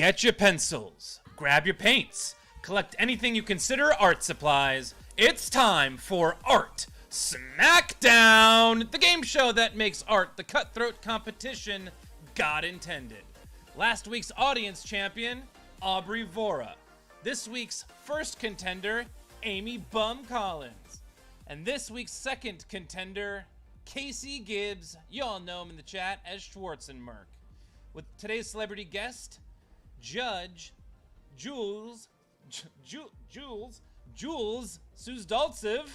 Get your pencils, grab your paints, collect anything you consider art supplies. It's time for Art Smackdown, the game show that makes art the cutthroat competition God intended. Last week's audience champion, Aubrey Vora. This week's first contender, Amy Bum Collins. And this week's second contender, Casey Gibbs. You all know him in the chat as Schwarzenmerk. With today's celebrity guest, Judge Jules Suzdaltsev,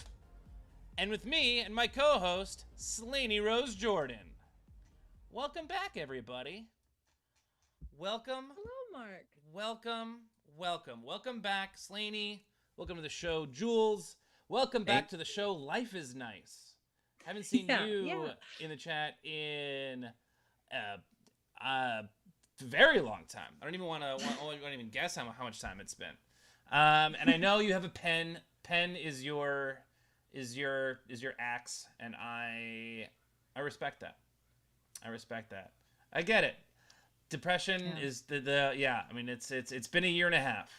and with me and my co-host, Slaney Rose Jordan. Welcome back, everybody. Welcome. Hello, Mark. Welcome back, Slaney. Welcome to the show, Jules. Welcome back to the show, Life is Nice. Haven't seen you in the chat in very long time. I don't even guess how much time it's been. And I know you have a pen. Pen is your axe, and I respect that. I get it. Depression is I mean, it's been a year and a half.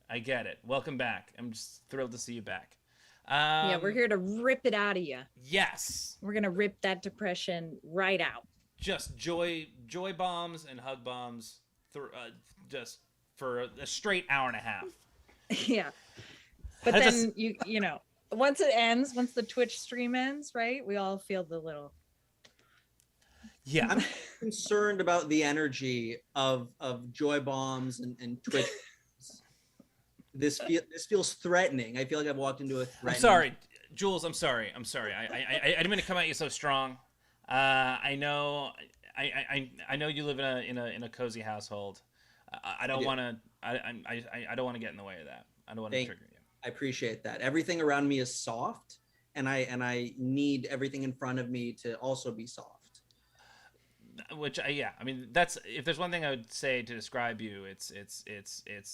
I get it. Welcome back. I'm just thrilled to see you back. We're here to rip it out of you. Yes. We're gonna rip that depression right out. Just joy bombs and hug bombs, just for a straight hour and a half. Yeah, but then you know, once it ends, once the Twitch stream ends, right? We all feel the little. Yeah, I'm concerned about the energy of joy bombs and Twitch. This feels threatening. I feel like I've walked into a threat. I'm sorry, Jules. I'm sorry. I didn't mean to come at you so strong. I know you live in a cozy household. I don't want to. I don't want to get in the way of that. I don't want to trigger you. I appreciate that. Everything around me is soft, and I need everything in front of me to also be soft. Which I mean, that's, if there's one thing I would say to describe you, it's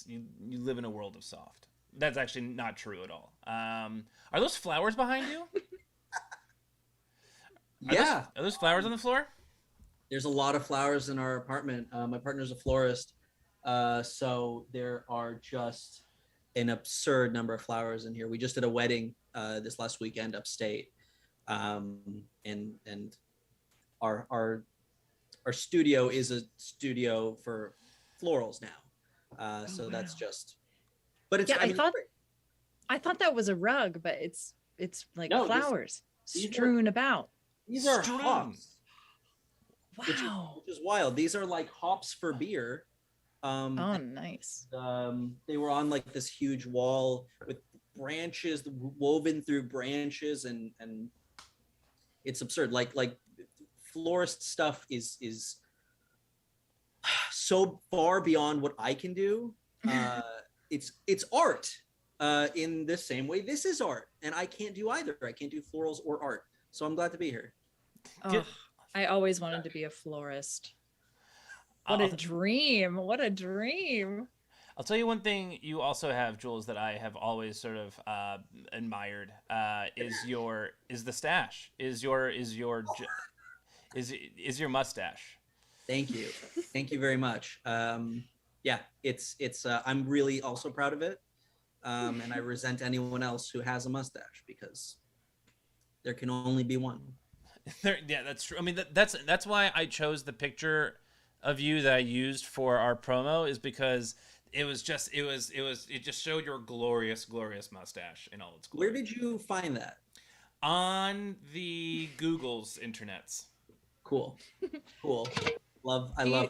you live in a world of soft. That's actually not true at all. Are those flowers behind you? Are those flowers on the floor? There's a lot of flowers in our apartment. My partner's a florist, so there are just an absurd number of flowers in here. We just did a wedding this last weekend upstate, and our studio is a studio for florals now. So that's just, but it's, I thought that was a rug, but it's like flowers strewn about. These are hops. Wow. Which is wild. These are like hops for beer. Nice. They were on like this huge wall with branches woven through branches, and it's absurd. Like florist stuff is so far beyond what I can do. It's art in the same way this is art, and I can't do either. I can't do florals or art, so I'm glad to be here. Oh, I always wanted to be a florist. What a dream. I'll tell you one thing you also have, Jules, that I have always sort of admired is the stash. Is your mustache. Thank you very much. It's I'm really also proud of it, and I resent anyone else who has a mustache, because there can only be one. Yeah, that's true. I mean, that's why I chose the picture of you that I used for our promo, is because it just showed your glorious mustache in all its glory. Where did you find that? On the Google's internets. Cool. I love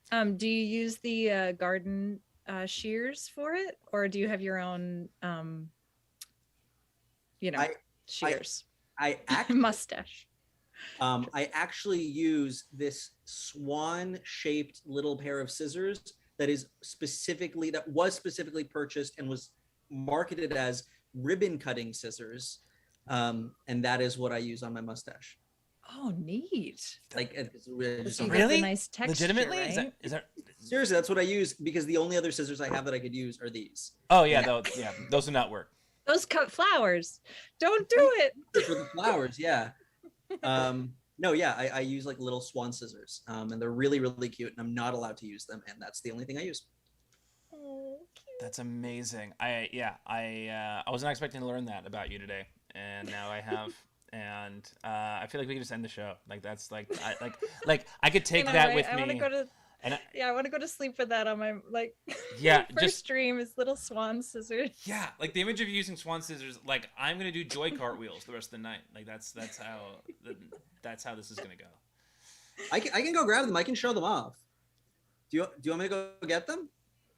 that. Do you use the garden shears for it, or do you have your own shears? I mustache. I actually use this swan-shaped little pair of scissors that was specifically purchased and was marketed as ribbon cutting scissors, and that is what I use on my mustache. Oh, neat! Like, it's really nice texture. Legitimately, right? is that seriously? That's what I use, because the only other scissors I have that I could use are these. Oh yeah, those do not work. Those cut flowers. Don't do it. For the flowers, yeah. No, yeah, I use like little swan scissors, and they're really, really cute, and I'm not allowed to use them, and that's the only thing I use. Oh, cute. That's amazing. I wasn't expecting to learn that about you today, and now I have. And I feel like we can just end the show. Like that's like I could take that with I me. want to go to. And I want to go to sleep with that on my yeah, first just stream is little swan scissors. yeah, like the image of you using swan scissors. Like I'm gonna do joy cartwheels the rest of the night. Like that's how this is gonna go. I can go grab them. I can show them off. Do you want me to go get them?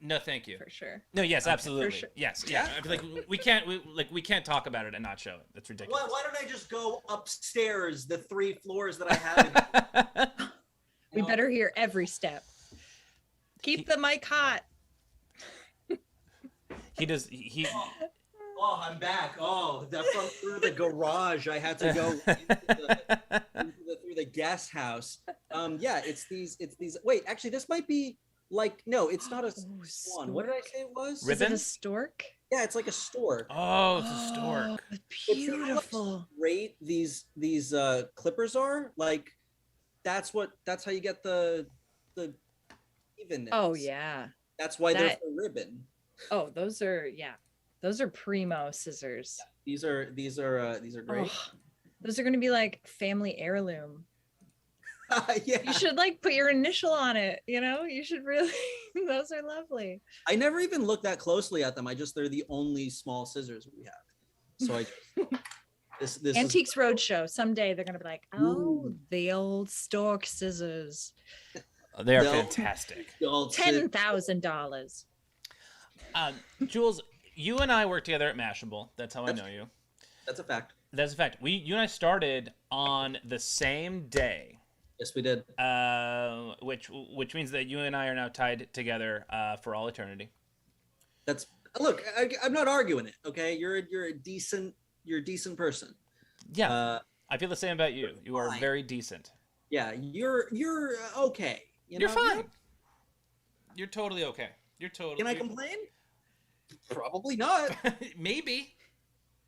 No, thank you. For sure. No, yes, absolutely. For sure. Yes, yeah. I feel like we can't talk about it and not show it. That's ridiculous. Why don't I just go upstairs the 3 floors that I have? We better hear every step. Keep the mic hot. He does. He. Oh, I'm back. Oh, from through the garage, I had to go through the guest house. Yeah, it's these. Wait, actually, this might be like no, it's not a swan. What did I say it was? Is it a stork? Yeah, it's like a stork. Oh, it's a stork. Beautiful. Great. These clippers are like. That's how you get the evenness. Oh yeah. That's why they're for ribbon. Oh, those are primo scissors. Yeah, these are great. Oh, those are gonna be like family heirloom. Yeah. You should like put your initial on it. You should really. Those are lovely. I never even looked that closely at them. They're the only small scissors we have. So this Antiques Roadshow. Someday they're gonna be like, oh, the old stork scissors. They are fantastic. $10,000. Jules, you and I work together at Mashable. That's how I know you. That's a fact. That's a fact. You and I started on the same day. Yes, we did. Which means that you and I are now tied together for all eternity. Look. I'm not arguing it. Okay, you're a decent person. Yeah, I feel the same about you. You are fine. very decent. Yeah, you're okay. You're fine. You're totally okay. Can I complain? Probably not. Maybe.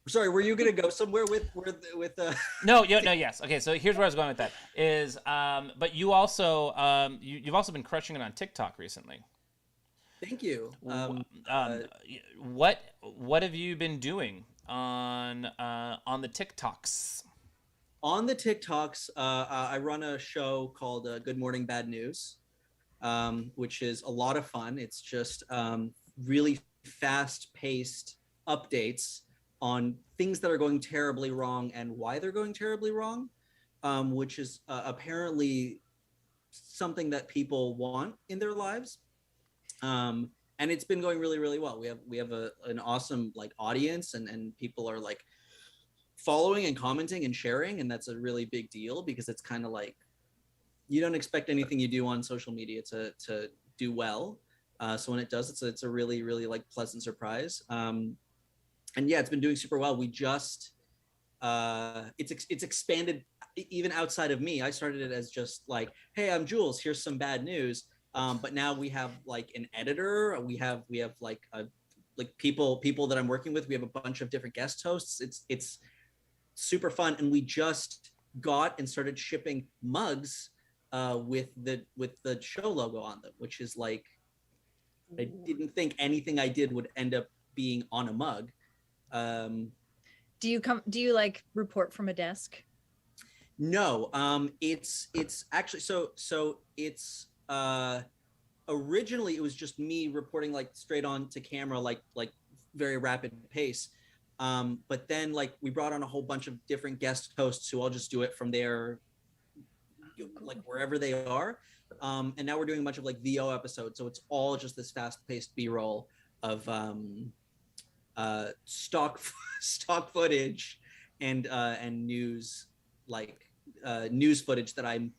Sorry, were you gonna go somewhere with No, yes. Okay, so here's where I was going with that. Is but you also you've also been crushing it on TikTok recently. Thank you. What have you been doing on the TikToks? On the TikToks, I run a show called Good Morning Bad News, which is a lot of fun. It's just really fast-paced updates on things that are going terribly wrong and why they're going terribly wrong, which is apparently something that people want in their lives. And it's been going really, really well. We have an awesome audience, and people are following and commenting and sharing, and that's a really big deal because it's kind of like you don't expect anything you do on social media to do well. So when it does, it's a really, really pleasant surprise. And yeah, it's been doing super well. We just it's expanded even outside of me. I started it as just hey, I'm Jules, here's some bad news. But now we have an editor. We have people that I'm working with. We have a bunch of different guest hosts. It's super fun, and we just got and started shipping mugs with the show logo on them, which is I didn't think anything I did would end up being on a mug. Do you report from a desk? No, it's actually so it's originally it was just me reporting straight on to camera, very rapid pace. But then we brought on a whole bunch of different guest hosts who all just do it from their wherever they are. And now we're doing a bunch of VO episodes. So it's all just this fast paced B-roll of stock footage and news news footage that I'm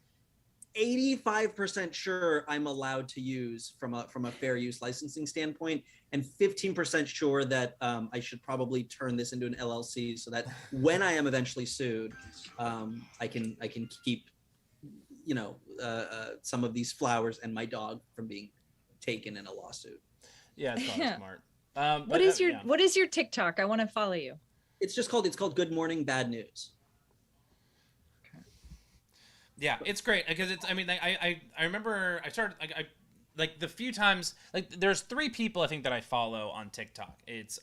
85% sure I'm allowed to use from a fair use licensing standpoint, and 15% sure that I should probably turn this into an LLC so that when I am eventually sued, I can keep some of these flowers and my dog from being taken in a lawsuit. Yeah, it's probably smart. What is your TikTok? I want to follow you. It's called Good Morning Bad News. Yeah, it's great because it's. I mean, I remember I started like the few times like there's 3 people I think that I follow on TikTok. It's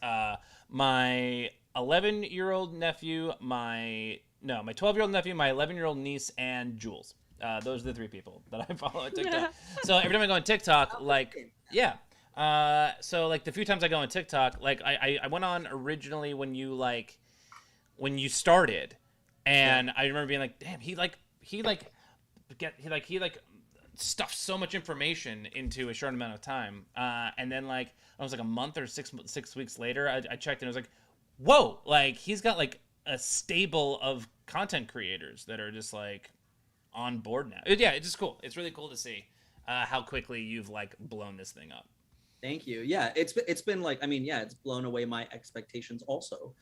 my 11-year-old nephew, my 12-year-old nephew, my 11-year-old niece, and Jules. Those are the 3 people that I follow on TikTok. So every time I go on TikTok, like yeah. So like the few times I go on TikTok, like I went on originally when you started, and I remember being like, damn, he stuffed so much information into a short amount of time. And then like I was like a month or 6 weeks later, I checked and I was like, whoa, like he's got like a stable of content creators that are just like on board now. Yeah, it's just cool. It's really cool to see how quickly you've like blown this thing up. Thank you. Yeah, it's been like, I mean, yeah, it's blown away my expectations also.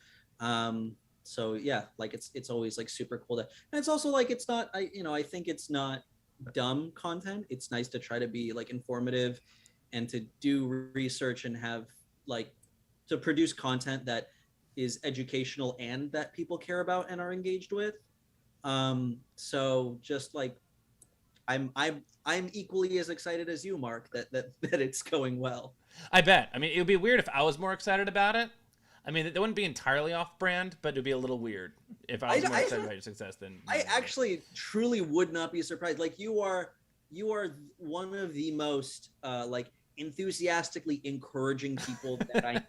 So yeah, like it's always like super cool to, and it's also like it's not, I think it's not dumb content. It's nice to try to be like informative and to do research and have like to produce content that is educational and that people care about and are engaged with. So just like I'm equally as excited as you, Mark, that it's going well. I bet. I mean, it would be weird if I was more excited about it. I mean, they wouldn't be entirely off-brand, but it would be a little weird if I was more excited about your success than. I actually truly would not be surprised. Like you are one of the most like enthusiastically encouraging people that I.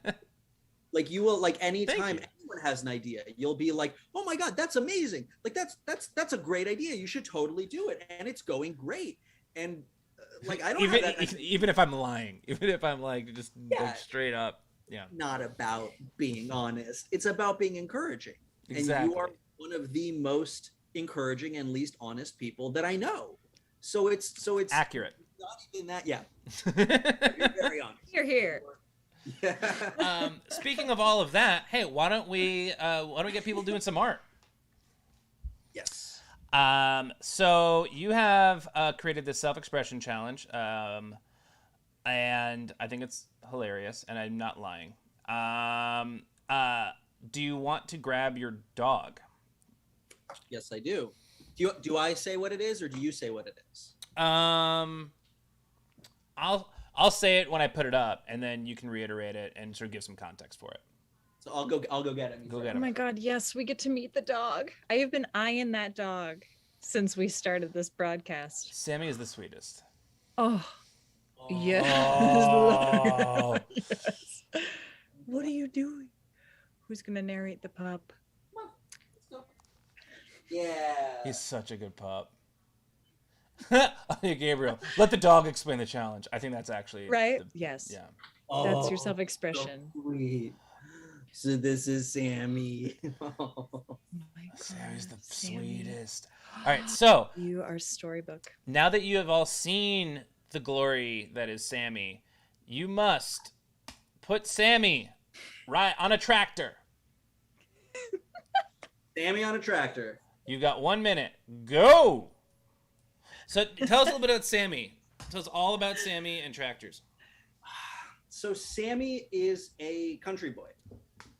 Like you will, like anytime anyone has an idea, you'll be like, "Oh my God, that's amazing! Like that's a great idea. You should totally do it, and it's going great." And like I don't even have that, even if I'm lying, even if I'm like just like straight up, yeah. Not about being honest. It's about being encouraging. Exactly. And you are one of the most encouraging and least honest people that I know. So it's accurate. Not even that, yeah. You're very honest. You're here. Yeah. Speaking of all of that, hey, why don't we get people doing some art? Yes. So you have created this self-expression challenge, and I think it's hilarious, and I'm not lying. Do you want to grab your dog? Yes, I do. Do I say what it is, or do you say what it is? I'll say it when I put it up, and then you can reiterate it and sort of give some context for it. So I'll go get it. Go get Oh it. my God, yes, we get to meet the dog. I have been eyeing that dog since we started this broadcast. Sammy is the sweetest. Oh, yes. Oh. Yes. What are you doing? Who's gonna narrate the pup? Come on, let's go. Yeah. He's such a good pup. Gabriel, let the dog explain the challenge. I think that's actually right. Yes. Yeah. That's your self-expression. So sweet. So this is Sammy. Oh my God, Sammy's the Sammy. sweetest. All right, so You are storybook. now that you have all seen the glory that is Sammy, you must put Sammy right on a tractor. Sammy on a tractor. You got 1 minute. Go. So tell us a little bit about Sammy. Tell us all about Sammy and tractors. So Sammy is a country boy.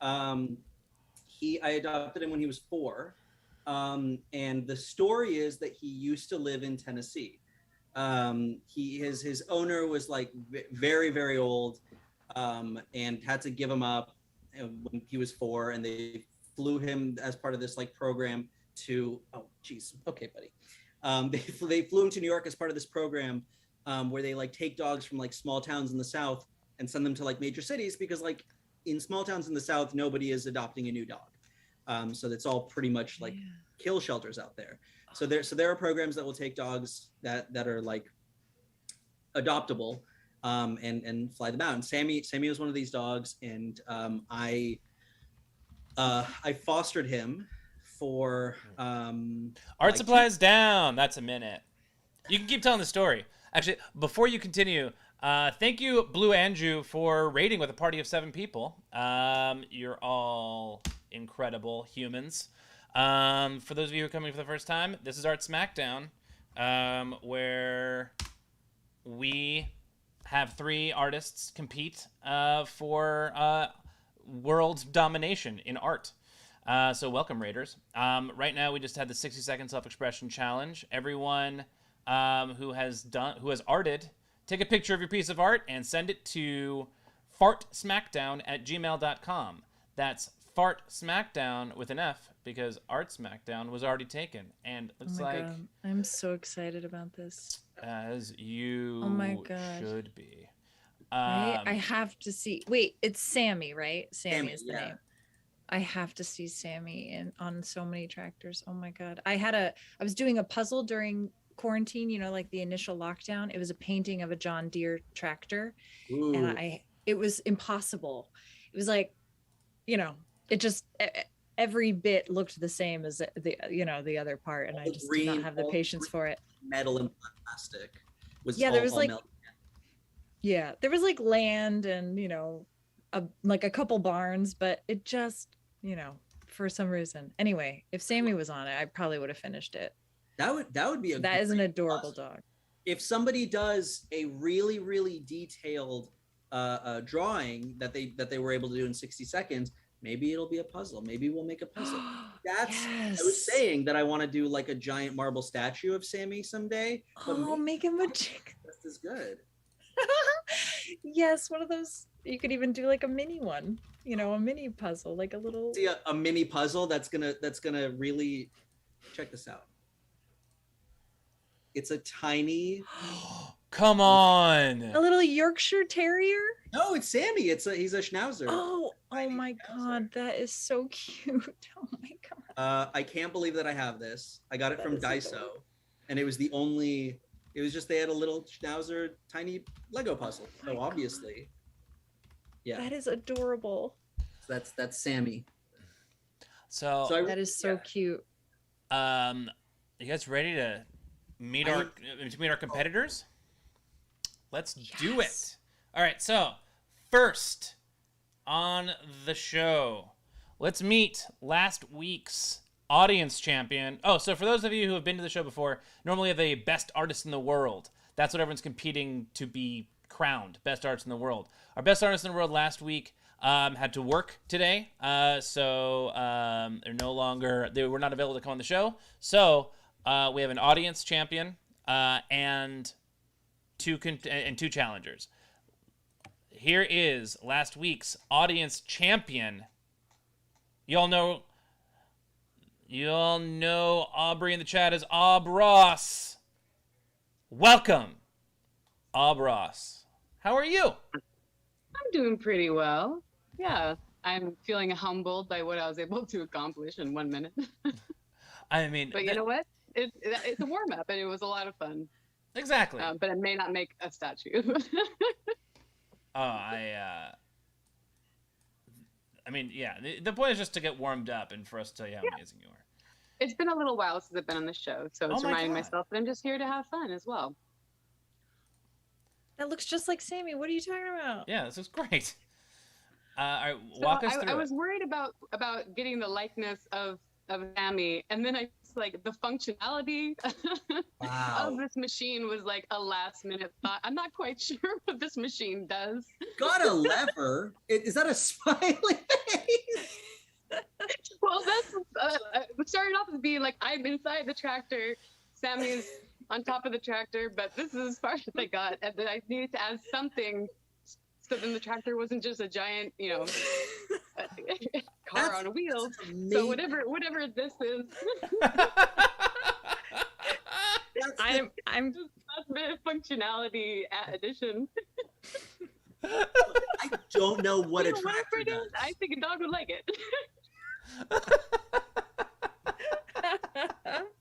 I adopted him when he was 4. And the story is that he used to live in Tennessee. His owner was like very, very old, and had to give him up when he was 4, and they flew him as part of this like program to, oh geez, okay, buddy. They flew him to New York as part of this program, where they like take dogs from like small towns in the South and send them to like major cities, because like in small towns in the South, nobody is adopting a new dog. So that's all pretty much like kill shelters out there. So there are programs that will take dogs that are like adoptable, and fly them out. And Sammy was one of these dogs, and I fostered him for Art supplies down. That's a minute. You can keep telling the story. Actually, before you continue, thank you, Blue Andrew, for raiding with a party of 7 people. You're all incredible humans. For those of you who are coming for the first time, this is Art Smackdown, where we have 3 artists compete for world domination in art. So welcome, Raiders. Right now, we just had the 60-second self-expression challenge. Everyone who has arted, take a picture of your piece of art and send it to fartsmackdown@gmail.com. That's fartsmackdown with an F, because Art Smackdown was already taken, and looks like God. I'm so excited about this. as you should be. Right? I have to see. Wait, it's Sammy, right? Sammy is the name. I have to see Sammy on so many tractors. Oh my God. I was doing a puzzle during quarantine, like the initial lockdown. It was a painting of a John Deere tractor. Ooh. And it was impossible. It was like, it just every bit looked the same as the other part, and I just did not have the patience for it. Metal and plastic was there was there was like land and like a couple barns, but it just for some reason. Anyway, if Sammy was on it, I probably would have finished it. That would be that is an adorable dog. If somebody does a really, really detailed drawing that they were able to do in 60 seconds, maybe it'll be a puzzle. Maybe we'll make a puzzle. I was saying that I want to do like a giant marble statue of Sammy someday. But make him a chick. Just as good. Yes, one of those. You could even do like a mini one, a mini puzzle, like a little. See a mini puzzle that's gonna really check this out. It's a tiny. Come on. A little Yorkshire Terrier? No, it's Sammy. He's a Schnauzer. Oh my God, that is so cute. Oh my God. I can't believe that I have this. I got it from Daiso, and it was just they had a little Schnauzer tiny Lego puzzle. So obviously, yeah. That is adorable. That's Sammy. So that is so cute. You guys ready to meet our competitors? Let's do it. All right, so first on the show, let's meet last week's audience champion. Oh, so for those of you who have been to the show before, normally have a best artist in the world. That's what everyone's competing to be crowned, best artist in the world. Our best artist in the world last week had to work today, so they were not available to come on the show. So we have an audience champion and two challengers. Here is last week's audience champion. You all know Aubrey in the chat as Ob Ross. Welcome, Ob Ross. How are you? I'm doing pretty well. Yeah, I'm feeling humbled by what I was able to accomplish in 1 minute. I mean, but you know what? It's a warm up, and it was a lot of fun. Exactly. But I may not make a statue. I mean, yeah. The point is just to get warmed up and for us to tell you how amazing you are. It's been a little while since I've been on the show, so it's reminding myself that I'm just here to have fun as well. That looks just like Sammy. What are you talking about? Yeah, this looks great. All right, walk us through. I was worried about getting the likeness of Sammy, and then I just like the functionality of this machine was like a last minute thought. I'm not quite sure what this machine does. Got a lever? Is that a smiley face? Well, that's started off as being like I'm inside the tractor, Sammy's on top of the tractor, but this is as far as I got, and then I needed to add something so then the tractor wasn't just a giant, car on wheels. So whatever this is. I'm just a bit of functionality addition. I don't know what a tractor does. I think a dog would like it.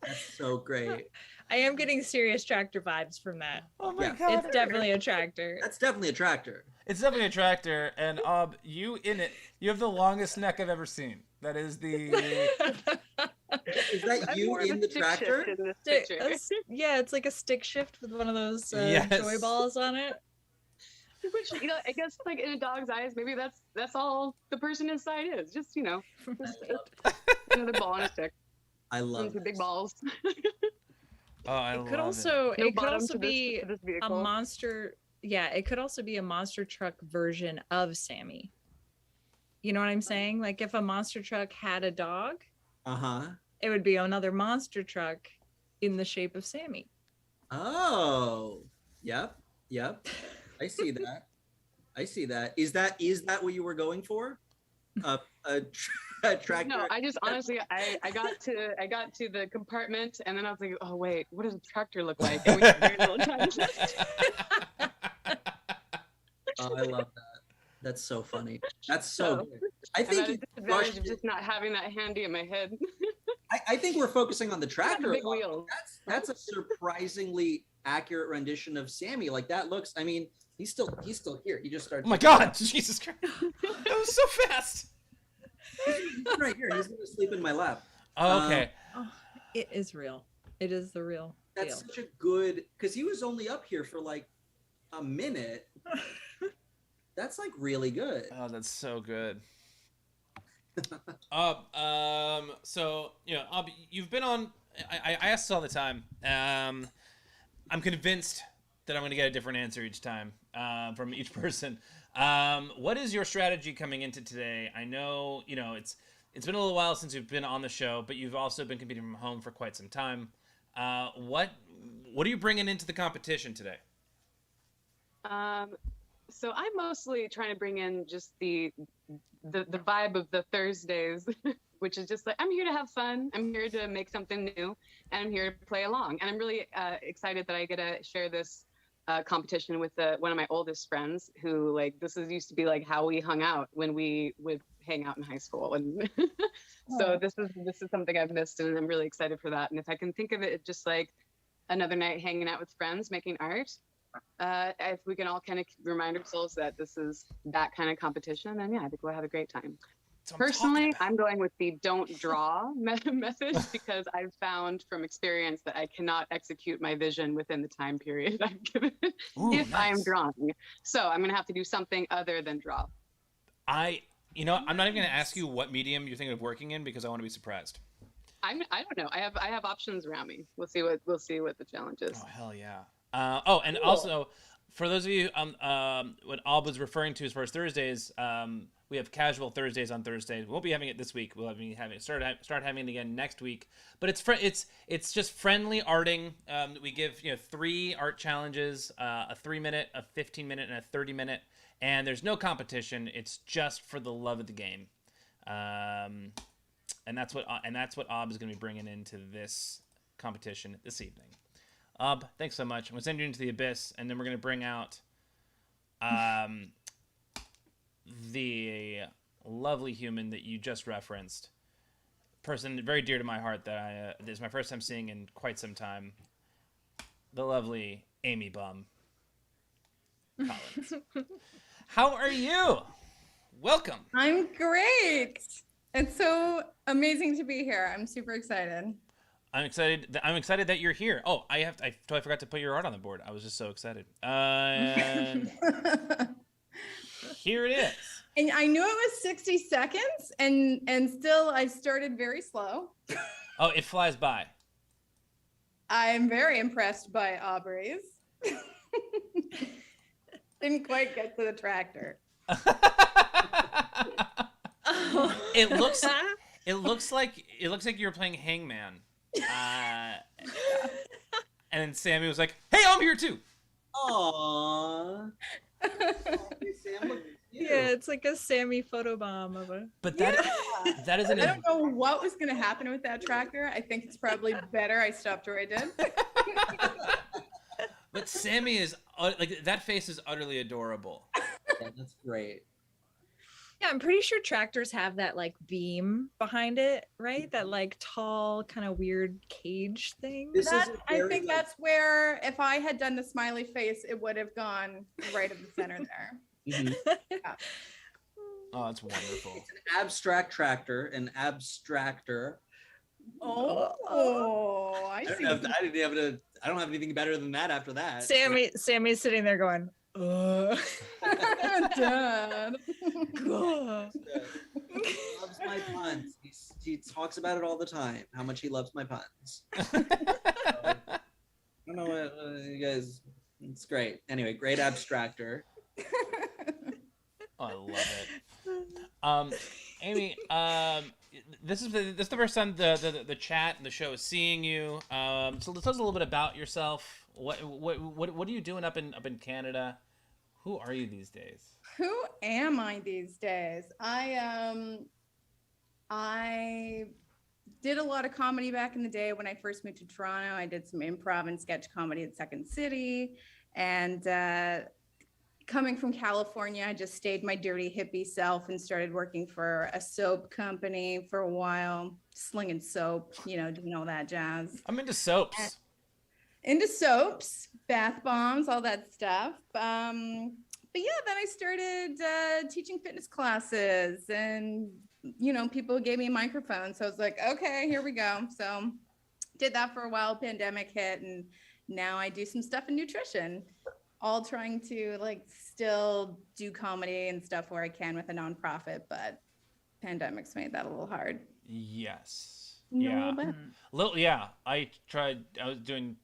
That's so great. I am getting serious tractor vibes from that. Oh my God. It's definitely a tractor. That's definitely a tractor. It's definitely a tractor, and you have the longest neck I've ever seen. That is the... Is that you in the tractor? Yeah, it's like a stick shift with one of those joy balls on it. Which, I guess like in a dog's eyes, maybe that's all the person inside is. Just, another ball on a stick. I love big balls. It could also be a monster. Yeah, it could also be a monster truck version of Sammy. You know what I'm saying? Like if a monster truck had a dog, Uh-huh. it would be another monster truck in the shape of Sammy. Oh, yep. I see that. Is that what you were going for? A tractor? No, I just honestly, I got to the compartment, and then I was like, oh wait, what does a tractor look like? And we had very little time left. Oh, I love that. That's so funny. That's so good. I I'm think at a you disadvantage crushed of it. just not having that handy in my head. I think we're focusing on the tractor. big wheels. That's a surprisingly accurate rendition of Sammy. Like that looks. I mean, he's still here. He just started. Oh my God, Jesus Christ! That was so fast. He's right here. He's gonna sleep in my lap. Oh, okay. It is real. It is the real That's deal. such a good, because he was only up here for like a minute. That's like really good. Oh, that's so good. So you've been on. I ask this all the time. I'm convinced that I'm going to get a different answer each time from each person. What is your strategy coming into today? I know it's been a little while since you've been on the show, but you've also been competing from home for quite some time. What are you bringing into the competition today? So I'm mostly trying to bring in just the vibe of the Thursdays, which is just like, I'm here to have fun. I'm here to make something new, and I'm here to play along. And I'm really excited that I get to share this competition with one of my oldest friends who, like, used to be like how we hung out when we would hang out in high school. And so this is something I've missed, and I'm really excited for that. And if I can think of it just like another night hanging out with friends, making art, if we can all kind of remind ourselves that this is that kind of competition, then yeah, I think we'll have a great time. Personally, I'm going with the don't draw method because I've found from experience that I cannot execute my vision within the time period I'm given if I am drawing. So I'm going to have to do something other than draw. I'm not even going to ask you what medium you're thinking of working in because I want to be surprised. I don't know. I have options around me. We'll see what the challenge is. Oh hell yeah. And cool. Also, for those of you, what Alb was referring to as far as Thursdays, we have casual Thursdays on Thursdays. We won't be having it this week. We'll be having it start having it again next week. But it's just friendly arting. We give 3 art challenges: a 3-minute, a 15-minute, and a 30-minute. And there's no competition. It's just for the love of the game. And that's what Alb is going to be bringing into this competition this evening. Thanks so much. I'm going to send you into the abyss, and then we're going to bring out the lovely human that you just referenced. Person very dear to my heart that this is my first time seeing in quite some time. The lovely Amy Bum Collins. How are you? Welcome. I'm great. It's so amazing to be here. I'm super excited. I'm excited that you're here. Oh, I totally forgot to put your art on the board. I was just so excited. Here it is. And I knew it was 60 seconds, and still I started very slow. Oh, it flies by. I'm very impressed by Aubrey's. Didn't quite get to the tractor. It looks like you're playing Hangman. And Sammy was like, "Hey, I'm here too." Aww. Hey, Sam, look at you. Yeah, it's like a Sammy photobomb of a. But that is I don't know what was going to happen with that tractor. I think it's probably better I stopped where I did. But Sammy is like, that face is utterly adorable. Yeah, that's great. Yeah, I'm pretty sure tractors have that like beam behind it, right? That like tall, kind of weird cage thing. I think that's where, if I had done the smiley face, it would have gone right in the center there. Mm-hmm. Yeah. Oh, that's wonderful. It's an abstract tractor, an abstractor. Oh, I see. I don't have anything better than that after that. Sammy's sitting there going, Dad. He loves my puns. He talks about it all the time, how much he loves my puns. I don't know what you guys, it's great. Anyway, great abstractor. I love it. Amy, this is the first time the chat and the show is seeing you. So tell us a little bit about yourself. What are you doing up in Canada? Who are you these days? Who am I these days? I did a lot of comedy back in the day when I first moved to Toronto. I did some improv and sketch comedy at Second City. And coming from California, I just stayed my dirty hippie self and started working for a soap company for a while, slinging soap, doing all that jazz. I'm into soaps. Into soaps, bath bombs, all that stuff. But yeah, then I started teaching fitness classes and, people gave me a microphone. So I was like, okay, here we go. So did that for a while, pandemic hit, and now I do some stuff in nutrition, all trying to still do comedy and stuff where I can with a nonprofit, but pandemic's made that a little hard. Yes. Yeah. I was doing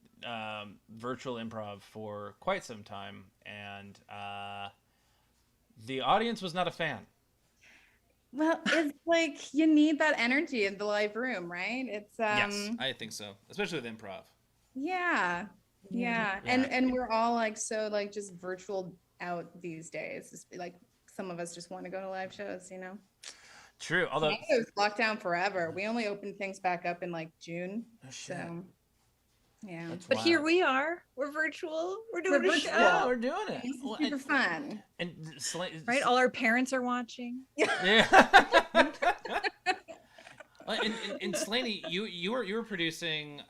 virtual improv for quite some time, and the audience was not a fan. Well, it's you need that energy in the live room, right? It's yes, I think so, especially with improv. Yeah. And we're all so just virtual out these days. It's some of us just want to go to live shows, True. Although it was locked down forever. We only opened things back up in June. Oh, shit. So yeah. But here we are. We're virtual. We're doing a show. Yeah, we're doing it. It's super fun. And right? All our parents are watching. Yeah. And Slaney, you were producing.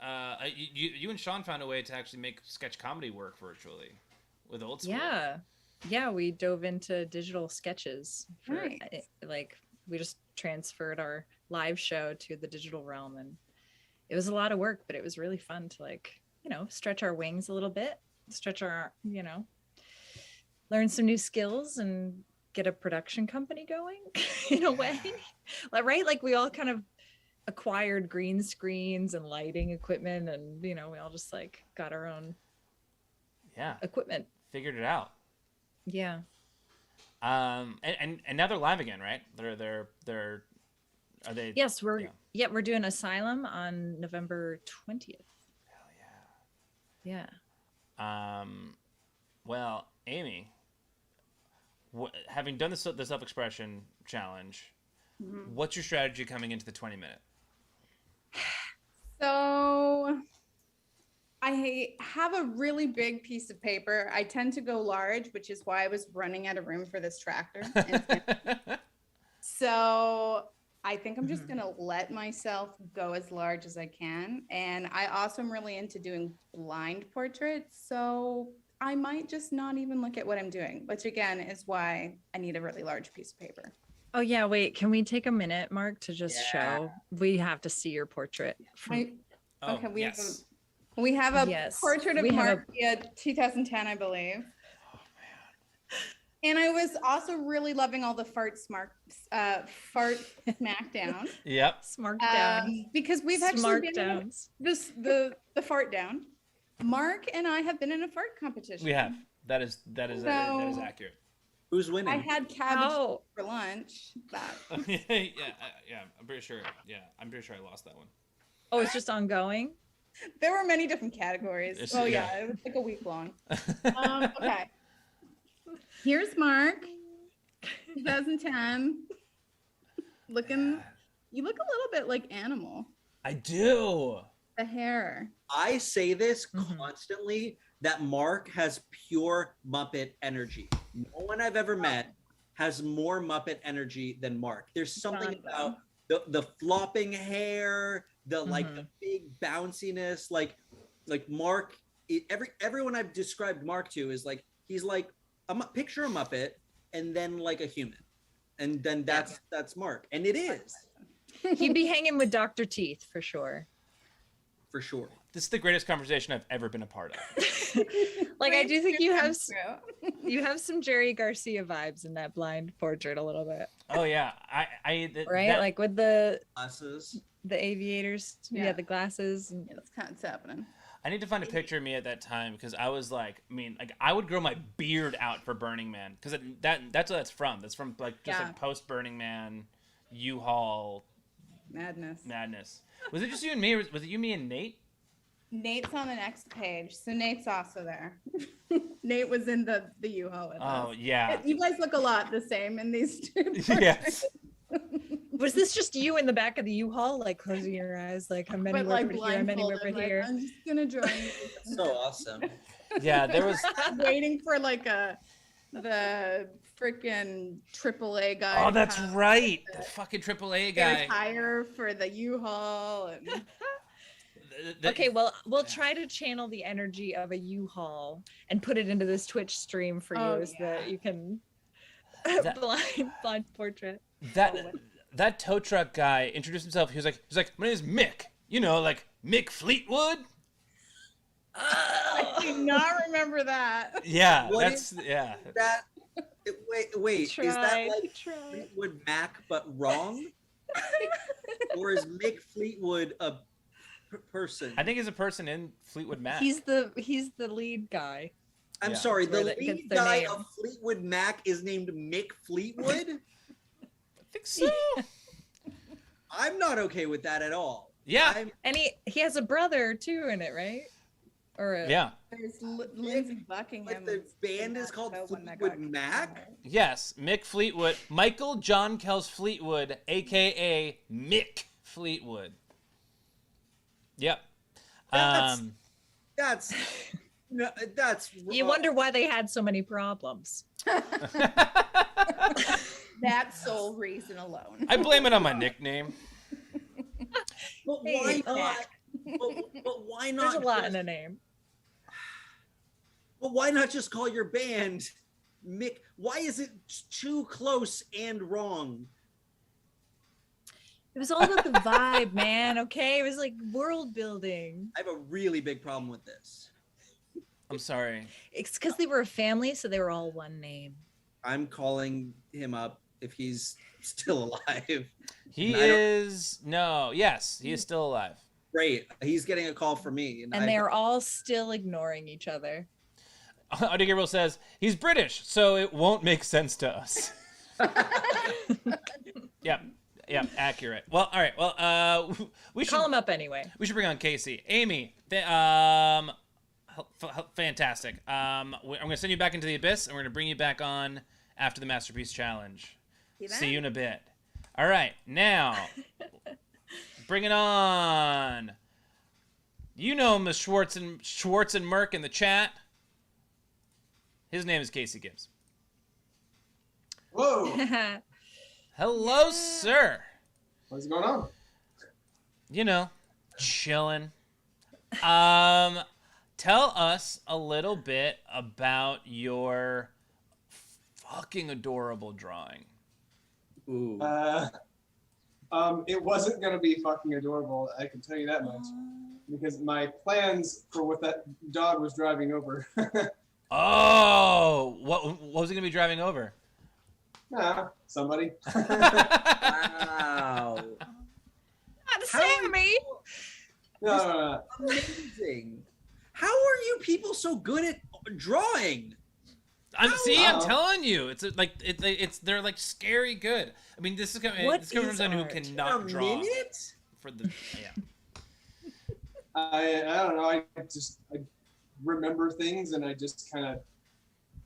You and Sean found a way to actually make sketch comedy work virtually with Old School. Yeah. We dove into digital sketches. Right. We just transferred our live show to the digital realm, and it was a lot of work, but it was really fun to stretch our wings a little bit, stretch our learn some new skills and get a production company going in a way. Right? We all kind of acquired green screens and lighting equipment, and we all just got our own equipment, figured it out. Yeah. And now they're live again, right? Are they? Yes, we're doing Asylum on November 20th. Hell yeah. Well, Amy, having done the self-expression challenge, what's your strategy coming into the 20-minute? So I have a really big piece of paper. I tend to go large, which is why I was running out of room for this tractor. So I think I'm just going to let myself go as large as I can. And I also am really into doing blind portraits. So I might just not even look at what I'm doing, which again is why I need a really large piece of paper. Oh yeah, wait, can we take a minute, Mark, to just show? We have to see your portrait. We have a portrait of Mark via 2010, I believe. Oh man. And I was also really loving all the fart Smackdown. Yep. Smackdown. Because we've actually been the fart down. Mark and I have been in a fart competition. We have. That is accurate. Who's winning? I had cabbage for lunch. yeah. I'm pretty sure. Yeah, I'm pretty sure I lost that one. Oh, it's just ongoing. There were many different categories. It was a week long. Okay. Here's Mark, 2010. You look a little bit like Animal. I do. The hair. I say this constantly, that Mark has pure Muppet energy. No one I've ever met has more Muppet energy than Mark. There's something about the flopping hair, the big bounciness, like Mark. Everyone I've described Mark to is he's picture a Muppet and then a human, and then that's Mark, and it is. He'd be hanging with Dr. Teeth for sure. For sure. This is the greatest conversation I've ever been a part of. I do think you have some Jerry Garcia vibes in that blind portrait a little bit. Oh yeah, with the glasses, the aviators, the glasses. That's kind of what's happening. I need to find a picture of me at that time because I was like, I mean, like I would grow my beard out for Burning Man because that's what that's from. That's from like just like post Burning Man, U-Haul madness. Was it just you and me, or was it you, me, and Nate? Nate's on the next page, so Nate's also there. Nate was in the U-Haul with us. Oh yeah. You guys look a lot the same in these two. Yes. Was this just you in the back of the U-Haul, like closing your eyes, like I'm anywhere like over here, I'm anywhere over here? I'm just gonna join you. So awesome. Yeah, there was waiting for like the freaking AAA guy. Oh, that's right. The fucking AAA guy. Tire for the U-Haul. And... Okay, well, we'll try to channel the energy of a U-Haul and put it into this Twitch stream for you, so that you can blind portrait. That tow truck guy introduced himself. He was like, my name is Mick. You know, like Mick Fleetwood. I do not remember that. Yeah, What that's is yeah. That wait, is that like Fleetwood Mac but wrong? Or is Mick Fleetwood a person? I think he's a person in Fleetwood Mac. He's the lead guy. I'm Yeah. sorry, the Gets lead their guy name. of Fleetwood Mac is named Mick Fleetwood? I think so. I'm not okay with that at all. Yeah. And he has a brother too in it, right? Or Yeah. There's Lindsey Buckingham. But the band is called Fleetwood Mac? Yes, Mick Fleetwood. Michael John Kels Fleetwood, a.k.a. Mick Fleetwood. Yep. That's You wonder why they had so many problems. That sole reason alone. I blame it on my nickname. But Hey, why not? But why not? There's a lot in a name. But why not just call your band Mick? Why is it too close and wrong? It was all about the vibe, man. Okay, it was like world building. I have a really big problem with this. I'm sorry. It's because they were a family, so they were all one name. I'm calling him up if he's still alive. He is still alive. Great. He's getting a call from me. And they're all still ignoring each other. Audie Gabriel says he's British, so it won't make sense to us. Yeah, accurate. Well, all right. Well, we should Call him up anyway. We should bring on Casey. Amy, fantastic. I'm going to send you back into the abyss, and we're going to bring you back on after the Masterpiece Challenge. See you in a bit. All right, now, bring it on. You know Miss Schwartz and Merck in the chat. His name is Casey Gibbs. Whoa. Hello, sir. What's going on? You know, chilling. Tell us a little bit about your fucking adorable drawing. Ooh. It wasn't gonna be fucking adorable, I can tell you that much. Because my plans for what that dog was driving over. Oh, what was he gonna be driving over? Somebody. Wow. Not Sammy. No. Amazing. How are you people so good at drawing? I'm telling you, they're like scary good. I mean, this is coming from someone who cannot draw. Minute? For the I don't know. I remember things, and I just kind of.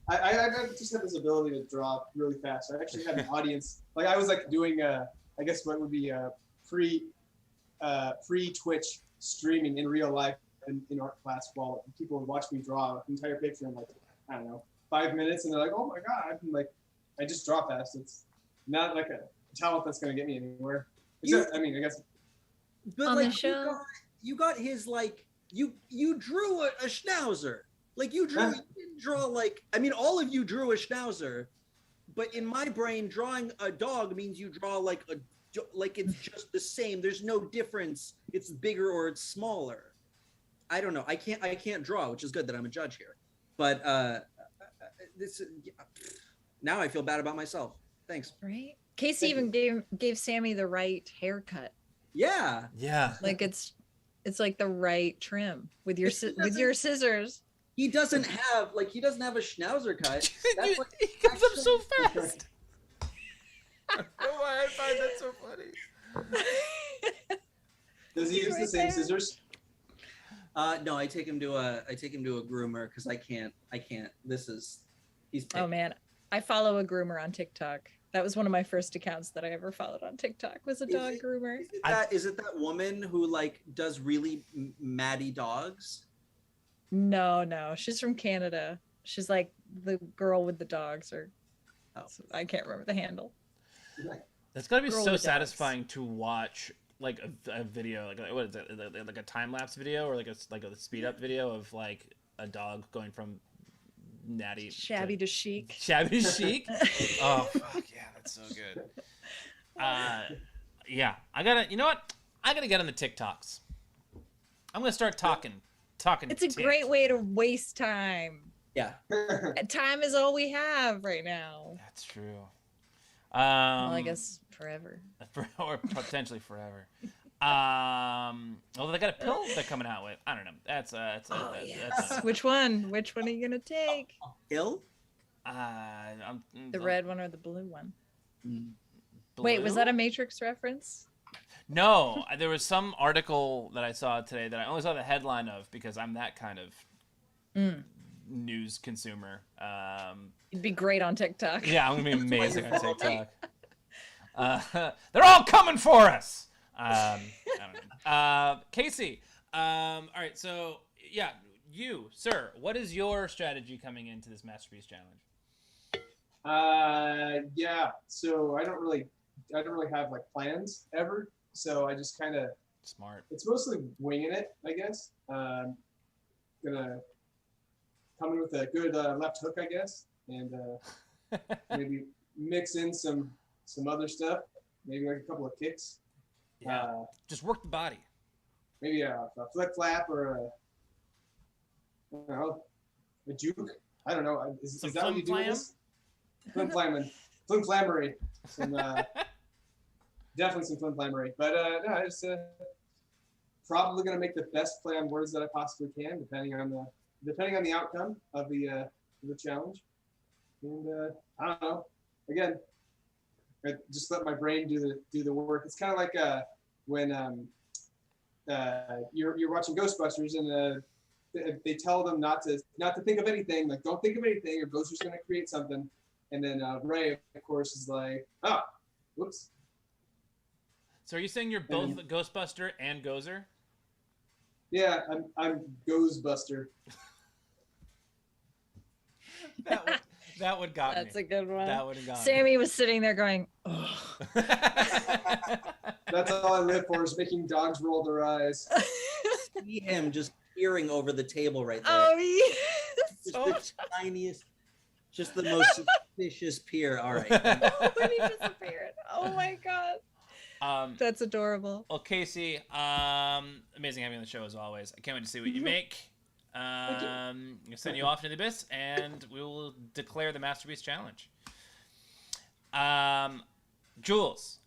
I just have this ability to draw really fast. I actually had an audience. Like I was like doing I guess what would be a pre-Twitch streaming in real life in art class, while people would watch me draw an entire picture in like, I don't know, 5 minutes, and they're like, oh my god, I just draw fast. It's not like a talent that's gonna get me anywhere. Except, I guess. But On like the show? you got his like you drew a schnauzer. Like you didn't draw like all of you drew a schnauzer, but in my brain, drawing a dog means you draw like it's just the same. There's no difference. It's bigger or it's smaller. I don't know. I can't draw, which is good that I'm a judge here. But now I feel bad about myself. Thanks. Right? Casey Thank even gave Sammy the right haircut. Yeah. Yeah. Like it's It's like the right trim with your scissors. He doesn't have a schnauzer cut. That's what he cuts them so fast. I don't know why I find that so funny. Does he use the same scissors? No, I take him to a groomer because I can't. He's picky. Oh man, I follow a groomer on TikTok. That was one of my first accounts that I ever followed on TikTok. Was a dog groomer. Is it that woman who like does really matty dogs? No, she's from Canada. She's like the girl with the dogs, or I can't remember the handle. That's gotta be so satisfying to watch, like a video, like what is it, like a time lapse video, or like a speed up video of like a dog going from shabby to chic. Shabby to chic. Oh fuck yeah, that's so good. Yeah, I gotta get on the TikToks. I'm gonna start talking. It's a great way to waste time. Yeah. Time is all we have right now. That's true. Well, I guess forever. Or potentially forever. Although they got a pill they're coming out with. I don't know. That's Which one? Which one are you gonna take? Pill? The red one or the blue one? Blue? Wait, was that a Matrix reference? No, there was some article that I saw today that I only saw the headline of because I'm that kind of news consumer. You'd be great on TikTok. Yeah, I'm gonna be amazing on TikTok. They're all coming for us. I don't know. Casey. All right, so yeah, you, sir, what is your strategy coming into this Masterpiece Challenge? Yeah. So I don't really have like plans ever. So I just kind of smart. It's mostly winging it, I guess. Gonna come in with a good left hook, I guess, and maybe mix in some other stuff. Maybe like a couple of kicks. Yeah. Just work the body. Maybe a flip flap or a juke. I don't know. Is that what you do with this? Flim flammery. Definitely some flim flammery. But no, I just probably gonna make the best play on words that I possibly can, depending on the outcome of the challenge. And I don't know. Again, I just let my brain do the work. It's kind of like when you're watching Ghostbusters and they tell them not to think of anything, like don't think of anything, or Ghostbusters going to create something, and then Ray, of course, is like, oh, whoops. So are you saying you're both a Ghostbuster and Gozer? Yeah, I'm Ghostbuster. That would got me. That's a good one. That would have got Sammy was sitting there going, oh. That's all I live for, is making dogs roll their eyes. See him just peering over the table right there. Oh, yeah. Just the tiniest, just the most suspicious peer. All right. When he disappeared. Oh my God. That's adorable. Well, Casey, amazing having you on the show as always. I can't wait to see what you make. I'm gonna send you off into the abyss, and we will declare the Masterpiece Challenge. Jules,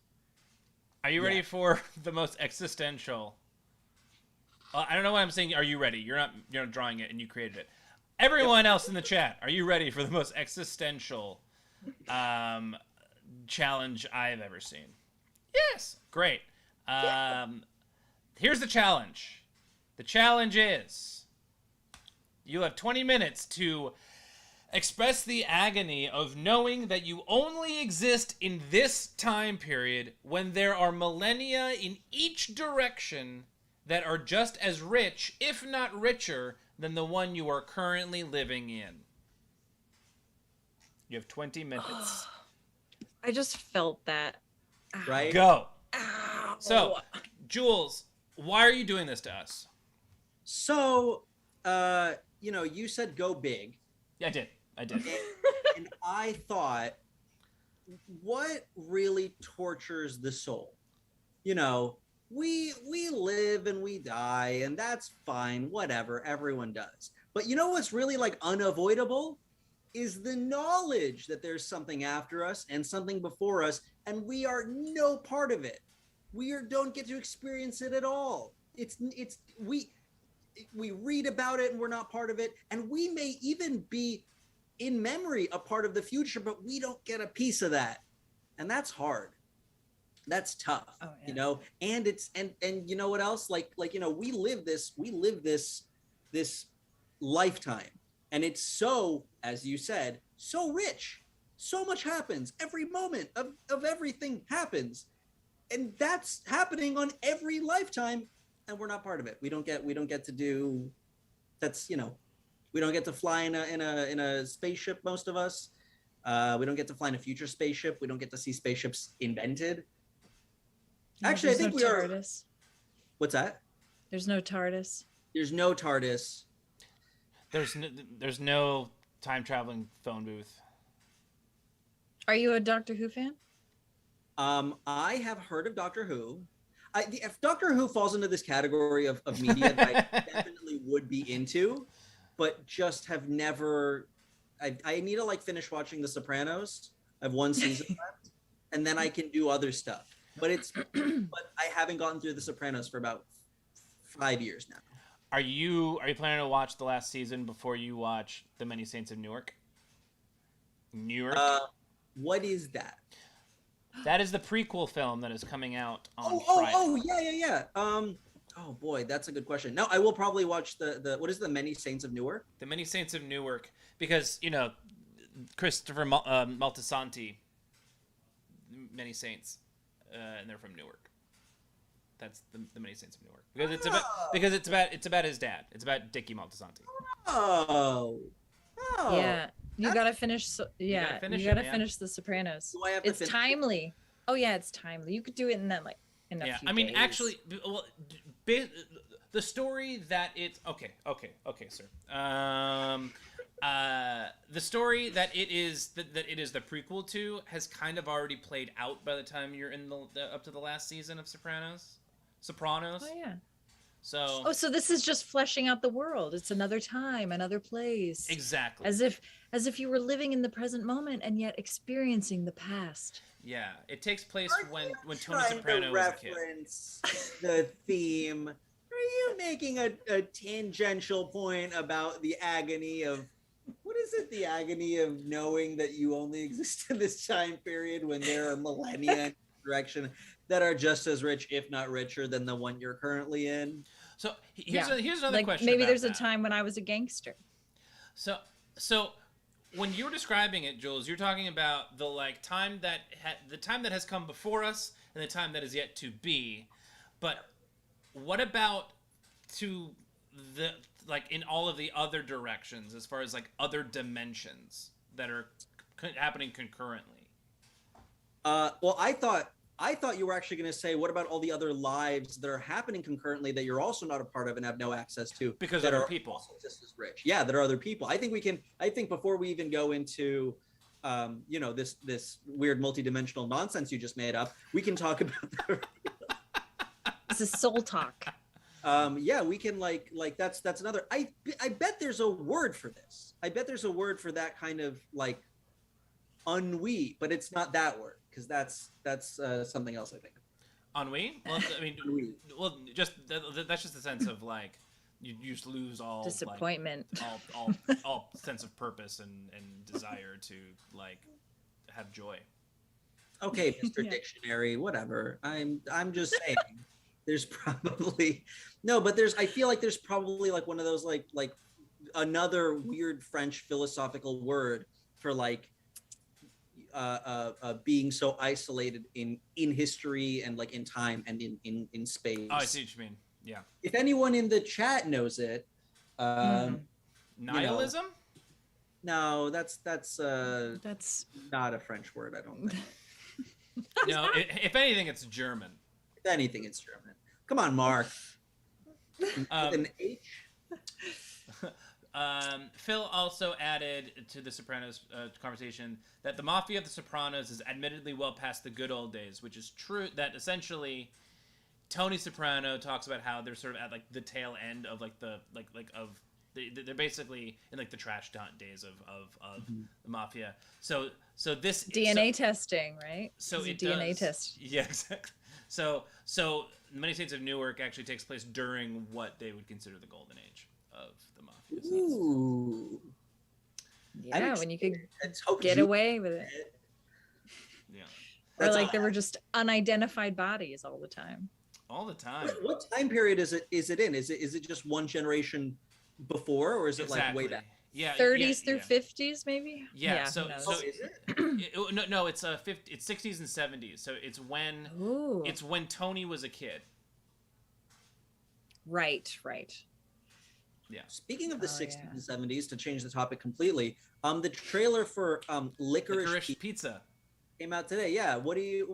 are you ready for the most existential? I don't know why I'm saying. Are you ready? You're not drawing it, and you created it. Everyone else in the chat, are you ready for the most existential challenge I've ever seen? Yes, great. Here's the challenge. The challenge is. You have 20 minutes to express the agony of knowing that you only exist in this time period when there are millennia in each direction that are just as rich, if not richer, than the one you are currently living in. You have 20 minutes. I just felt that. Right? Go. Ow. So, Jules, why are you doing this to us? So, you said go big. Yeah, I did. And I thought, what really tortures the soul? We live and we die, and that's fine, whatever, everyone does. But you know what's really like unavoidable is the knowledge that there's something after us and something before us, and we are no part of it. We don't get to experience it at all. we read about it and we're not part of it, and we may even be in memory a part of the future, but we don't get a piece of that, and that's hard. That's tough. You know, and it's and you know what else, like you know, we live this lifetime, and it's so, as you said, so rich. So much happens. Every moment of everything happens, and that's happening on every lifetime, and we're not part of it. We don't get to do. That's, you know, we don't get to fly in a spaceship. Most of us, we don't get to fly in a future spaceship. We don't get to see spaceships invented. Actually, I think we are. What's that? There's no TARDIS. There's no TARDIS. There's no time traveling phone booth. Are you a Doctor Who fan? I have heard of Doctor Who. If Doctor Who falls into this category of media that I definitely would be into, but just have never. I need to like finish watching The Sopranos. I have one season left, and then I can do other stuff. But I haven't gotten through The Sopranos for about 5 years now. Are you planning to watch the last season before you watch The Many Saints of Newark? What is that? That is the prequel film that is coming out on Friday. Oh, yeah. Oh boy, that's a good question. No, I will probably watch the what is The Many Saints of Newark? The Many Saints of Newark, because, you know, Christopher Moltisanti, Many Saints, and they're from Newark. That's the Many Saints of Newark, because it's about his dad. It's about Dickie Moltisanti. Oh. Yeah. You gotta finish. You gotta finish The Sopranos. Do I have to it's timely. Oh yeah, it's timely. You could do it in that in a few days. Actually, well, the story that it's okay, sir. The story that it is the prequel to has kind of already played out by the time you're in the up to the last season of Sopranos. Oh yeah. So this is just fleshing out the world. It's another time, another place. Exactly. As if you were living in the present moment and yet experiencing the past. Yeah, it takes place when Tony Soprano was a kid. The theme. Are you making a tangential point about the agony of what is it? The agony of knowing that you only exist in this time period when there are millennia in direction that are just as rich, if not richer, than the one you're currently in. So here's another question. Maybe there's a time when I was a gangster. So when you're describing it, Jules, you're talking about the time that has come before us and the time that is yet to be. But what about to the in all of the other directions, as far as other dimensions that are happening concurrently? Well, I thought you were actually going to say, what about all the other lives that are happening concurrently that you're also not a part of and have no access to? Because that other are people also just as rich. Yeah, there are other people. I think before we even go into, this weird multidimensional nonsense you just made up, we can talk about This is soul talk. Yeah, we can that's another. I bet there's a word for this. I bet there's a word for that kind of ennui, but it's not that word. Because that's something else, I think. Ennui? Well, I mean, well, that's just a sense of you just lose all disappointment, all sense of purpose and desire to have joy. Okay, Mr. Dictionary, whatever. I'm just saying. There's probably I feel like there's probably one of those another weird French philosophical word for being so isolated in history and in time and in space. Oh, I see what you mean. Yeah. If anyone in the chat knows it, nihilism? No, that's not a French word, I don't think. No, if anything, it's German. If anything, it's German. Come on, Mark. With an H. Phil also added to the Sopranos conversation that the mafia of the Sopranos is admittedly well past the good old days, which is true. That essentially, Tony Soprano talks about how they're sort of at the tail end of they're basically in the trash dump days of the mafia. So this DNA testing, right? So it DNA does, test. Yeah, exactly. So Many Saints of Newark actually takes place during what they would consider the golden age of the mafia. Ooh. Yeah, when you could hope get Jules away with it. Yeah. Or like there were just unidentified bodies all the time. All the time. What time period is it in? Is it just one generation before, or is it like way back? Yeah, 30s through 50s, maybe. Yeah. So is it? no, it's 50. It's 60s and 70s. So it's when Tony was a kid. Right. Yeah. Speaking of the 60s and 70s, to change the topic completely, the trailer for Licorice Pizza came out today. Yeah. What do you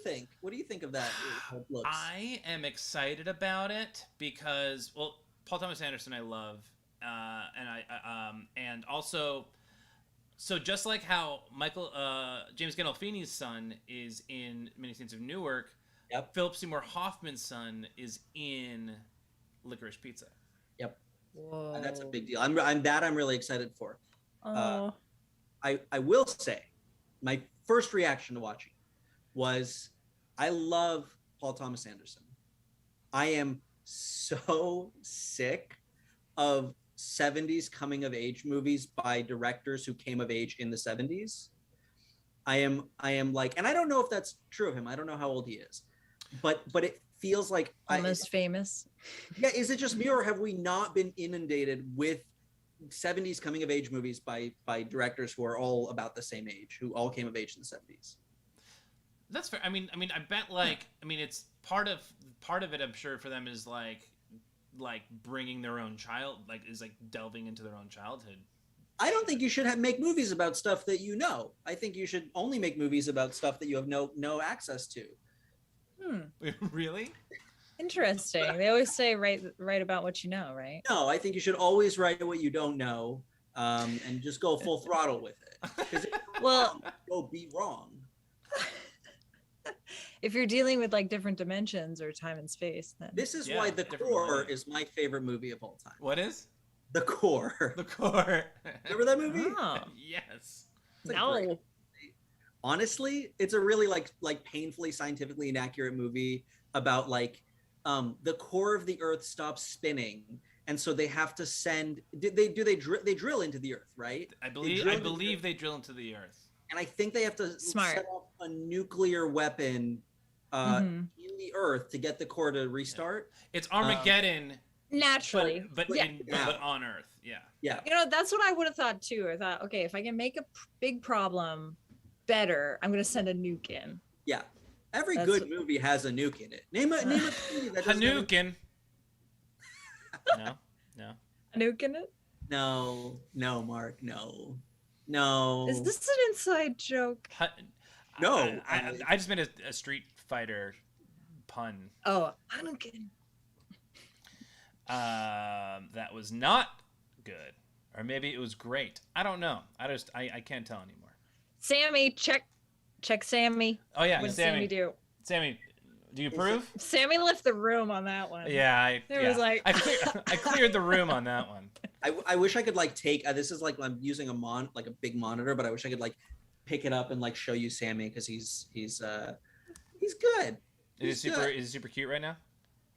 think? What do you think of that? How it looks? I am excited about it because, well, Paul Thomas Anderson I love, and also, so just like how James Gandolfini's son is in Many Saints of Newark, yep. Philip Seymour Hoffman's son is in Licorice Pizza. Yep. Whoa. That's a big deal. I'm really excited for. Oh. I will say, my first reaction to watching was, I love Paul Thomas Anderson. I am so sick of 70s coming of age movies by directors who came of age in the 70s. I am like, and I don't know if that's true of him. I don't know how old he is, but it feels like Almost Famous. Yeah, is it just me, or have we not been inundated with 70s coming of age movies by directors who are all about the same age, who all came of age in the 70s? That's fair. I mean, I bet it's part of it. I'm sure for them is like bringing their own child, is delving into their own childhood. I don't think you should make movies about stuff that you know. I think you should only make movies about stuff that you have no access to. Really? Interesting. They always say write about what you know, right? No, I think you should always write what you don't know, and just go full throttle with it. Well, go be wrong. If you're dealing with different dimensions or time and space, then this is why The Core is my favorite movie of all time. What is? The Core. The Core. Remember that movie? Oh. Yes. No. Honestly, it's a really painfully scientifically inaccurate movie about the core of the Earth stops spinning, and so they have to send. They drill into the Earth, right? I believe they drill into the Earth, and I think they have to set off a nuclear weapon in the Earth to get the core to restart. It's Armageddon. Naturally, but on Earth, yeah. That's what I would have thought too. I thought, okay, if I can make a big problem better, I'm going to send a nuke in. Yeah, every good movie has a nuke in it. Name a movie that doesn't. Hadouken. No. A nuke in it? No, Mark, no. Is this an inside joke? No, I just made a Street Fighter pun. Oh, Hadouken. That was not good, or maybe it was great. I don't know. I can't tell anymore. Sammy, check Sammy. Oh yeah, what did Sammy do? Sammy, do you approve? Sammy left the room on that one. Yeah, I cleared the room on that one. I wish I could take this is I'm using a big monitor, but I wish I could pick it up and show you Sammy, because he's good. Is he super cute right now?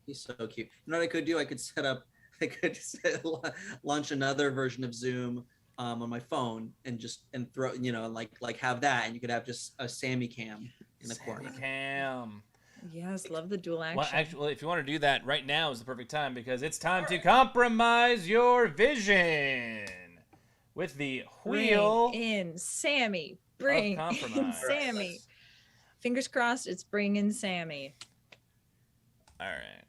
He's so cute. You know what I could do? I could launch another version of Zoom on my phone and throw, have that, and you could have just a Sammy cam in the corner. Sammy cam. Yes, love the dual action. Well, actually, if you want to do that right now is the perfect time, because it's time to compromise your vision with the wheel. Bring in Sammy. Bring in Sammy. Fingers crossed, it's bring in Sammy. All right.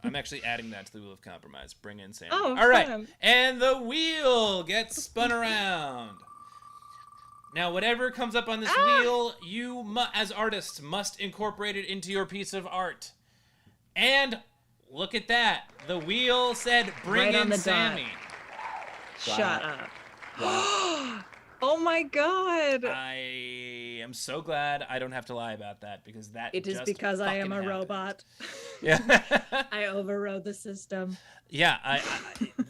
I'm actually adding that to the wheel of compromise. Bring in Sammy. Oh, all right. fun. And the wheel gets spun around. Now, whatever comes up on this wheel, you, as artists, must incorporate it into your piece of art. And look at that. The wheel said, bring in Sammy. Wow. Shut up. Wow. Oh my God. I am so glad I don't have to lie about that, because that it is just because I am a happened. Robot. Yeah. I overrode the system. Yeah, I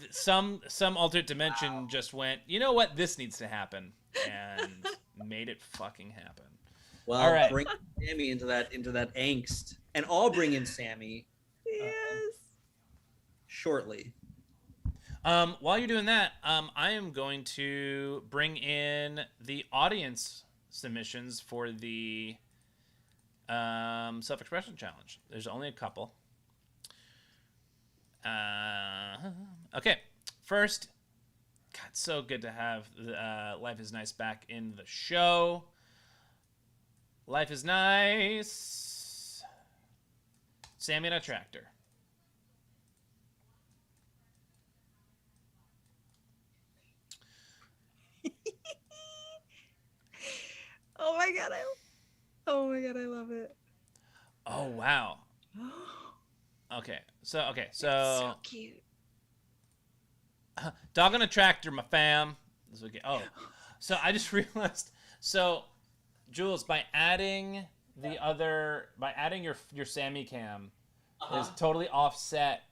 some alternate dimension just went, you know what, this needs to happen, and made it fucking happen. Well, All right. bring Sammy into that angst, and I'll bring in Sammy Yes. shortly. While you're doing that, I am going to bring in the audience submissions for the self-expression challenge. There's only a couple. Okay, first, God, so good to have Life is Nice back in the show. Life is Nice. Sammy and a tractor. Oh my god, I love it. Oh wow. Okay, so So cute. dog on a tractor, my fam. This is what so I just realized. So, Jules, by adding your Sammy cam, is totally offset.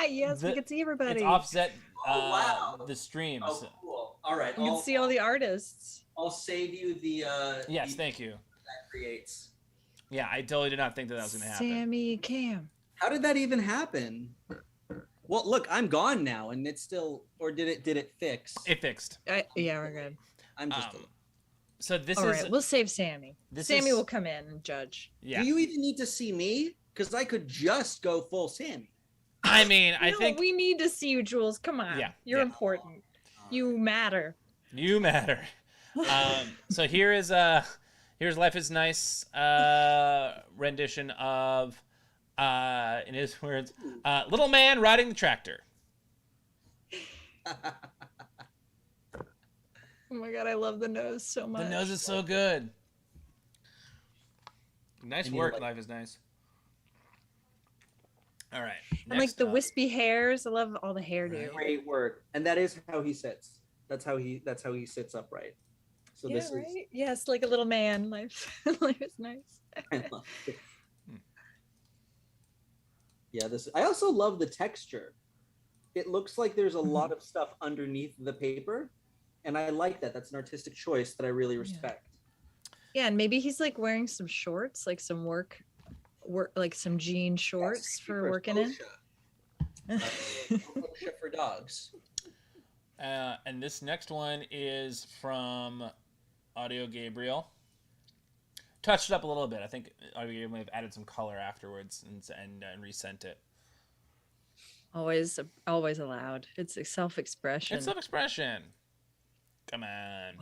Yes, we can see everybody. It's offset. Wow. The streams. Oh, cool. All right. You can see all the artists. I'll save you the. Yes, thank you. That creates. Yeah, I totally did not think that was going to happen. Sammy Cam. How did that even happen? Well, look, I'm gone now, and it's still. Or did it fix? It fixed. Yeah, we're good. I'm just. So this All is. right, we'll save Sammy. Sammy will come in and judge. Yeah. Do you even need to see me? Because I could just go full Sammy. I mean, I think we need to see you, Jules. Come on. Yeah, You're yeah. important. You matter. you matter. So here's Life is Nice rendition of in his words, little man riding the tractor. Oh my god, I love the nose so much. The nose is so good. Nice I need work, to, Life is Nice. All right. And like next the up. wispy hairs. I love all the hairdo. Great work, and that is how he sits. That's how he sits upright. So Yeah, this right? Yes, like a little man. Life is nice. is. Yeah, I also love the texture. It looks like there's a lot of stuff underneath the paper, and I like that. That's an artistic choice that I really respect. Yeah, and maybe he's like wearing some shorts, like some work like some jean shorts for working in. OSHA for dogs. And this next one is from Audio Gabriel. Touched it up a little bit. I think Audio Gabriel may have added some color afterwards and resent it. Always allowed. It's a self-expression. It's self-expression. Come on.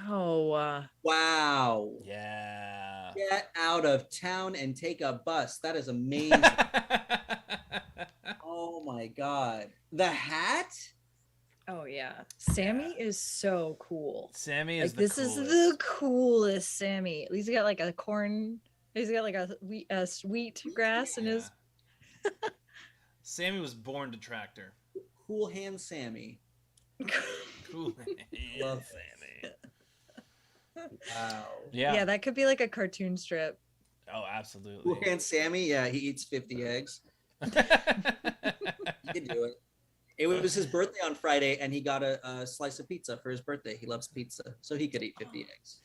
Wow. Wow. Yeah. Get out of town and take a bus. That is amazing. Oh my god. The hat? Oh yeah. Sammy is so cool. Sammy is Like the this coolest. is the coolest Sammy. He's got like a corn. He's got like a wheat grass in his. Sammy was born to tractor. Cool hand Sammy. Cool. Love Sammy. Wow. Yeah. Yeah, that could be like a cartoon strip. Oh, absolutely. Cool hand Sammy, yeah, he eats 50 eggs. He can do it. It was his birthday on Friday, and he got a slice of pizza for his birthday. He loves pizza, so he could eat 50 eggs.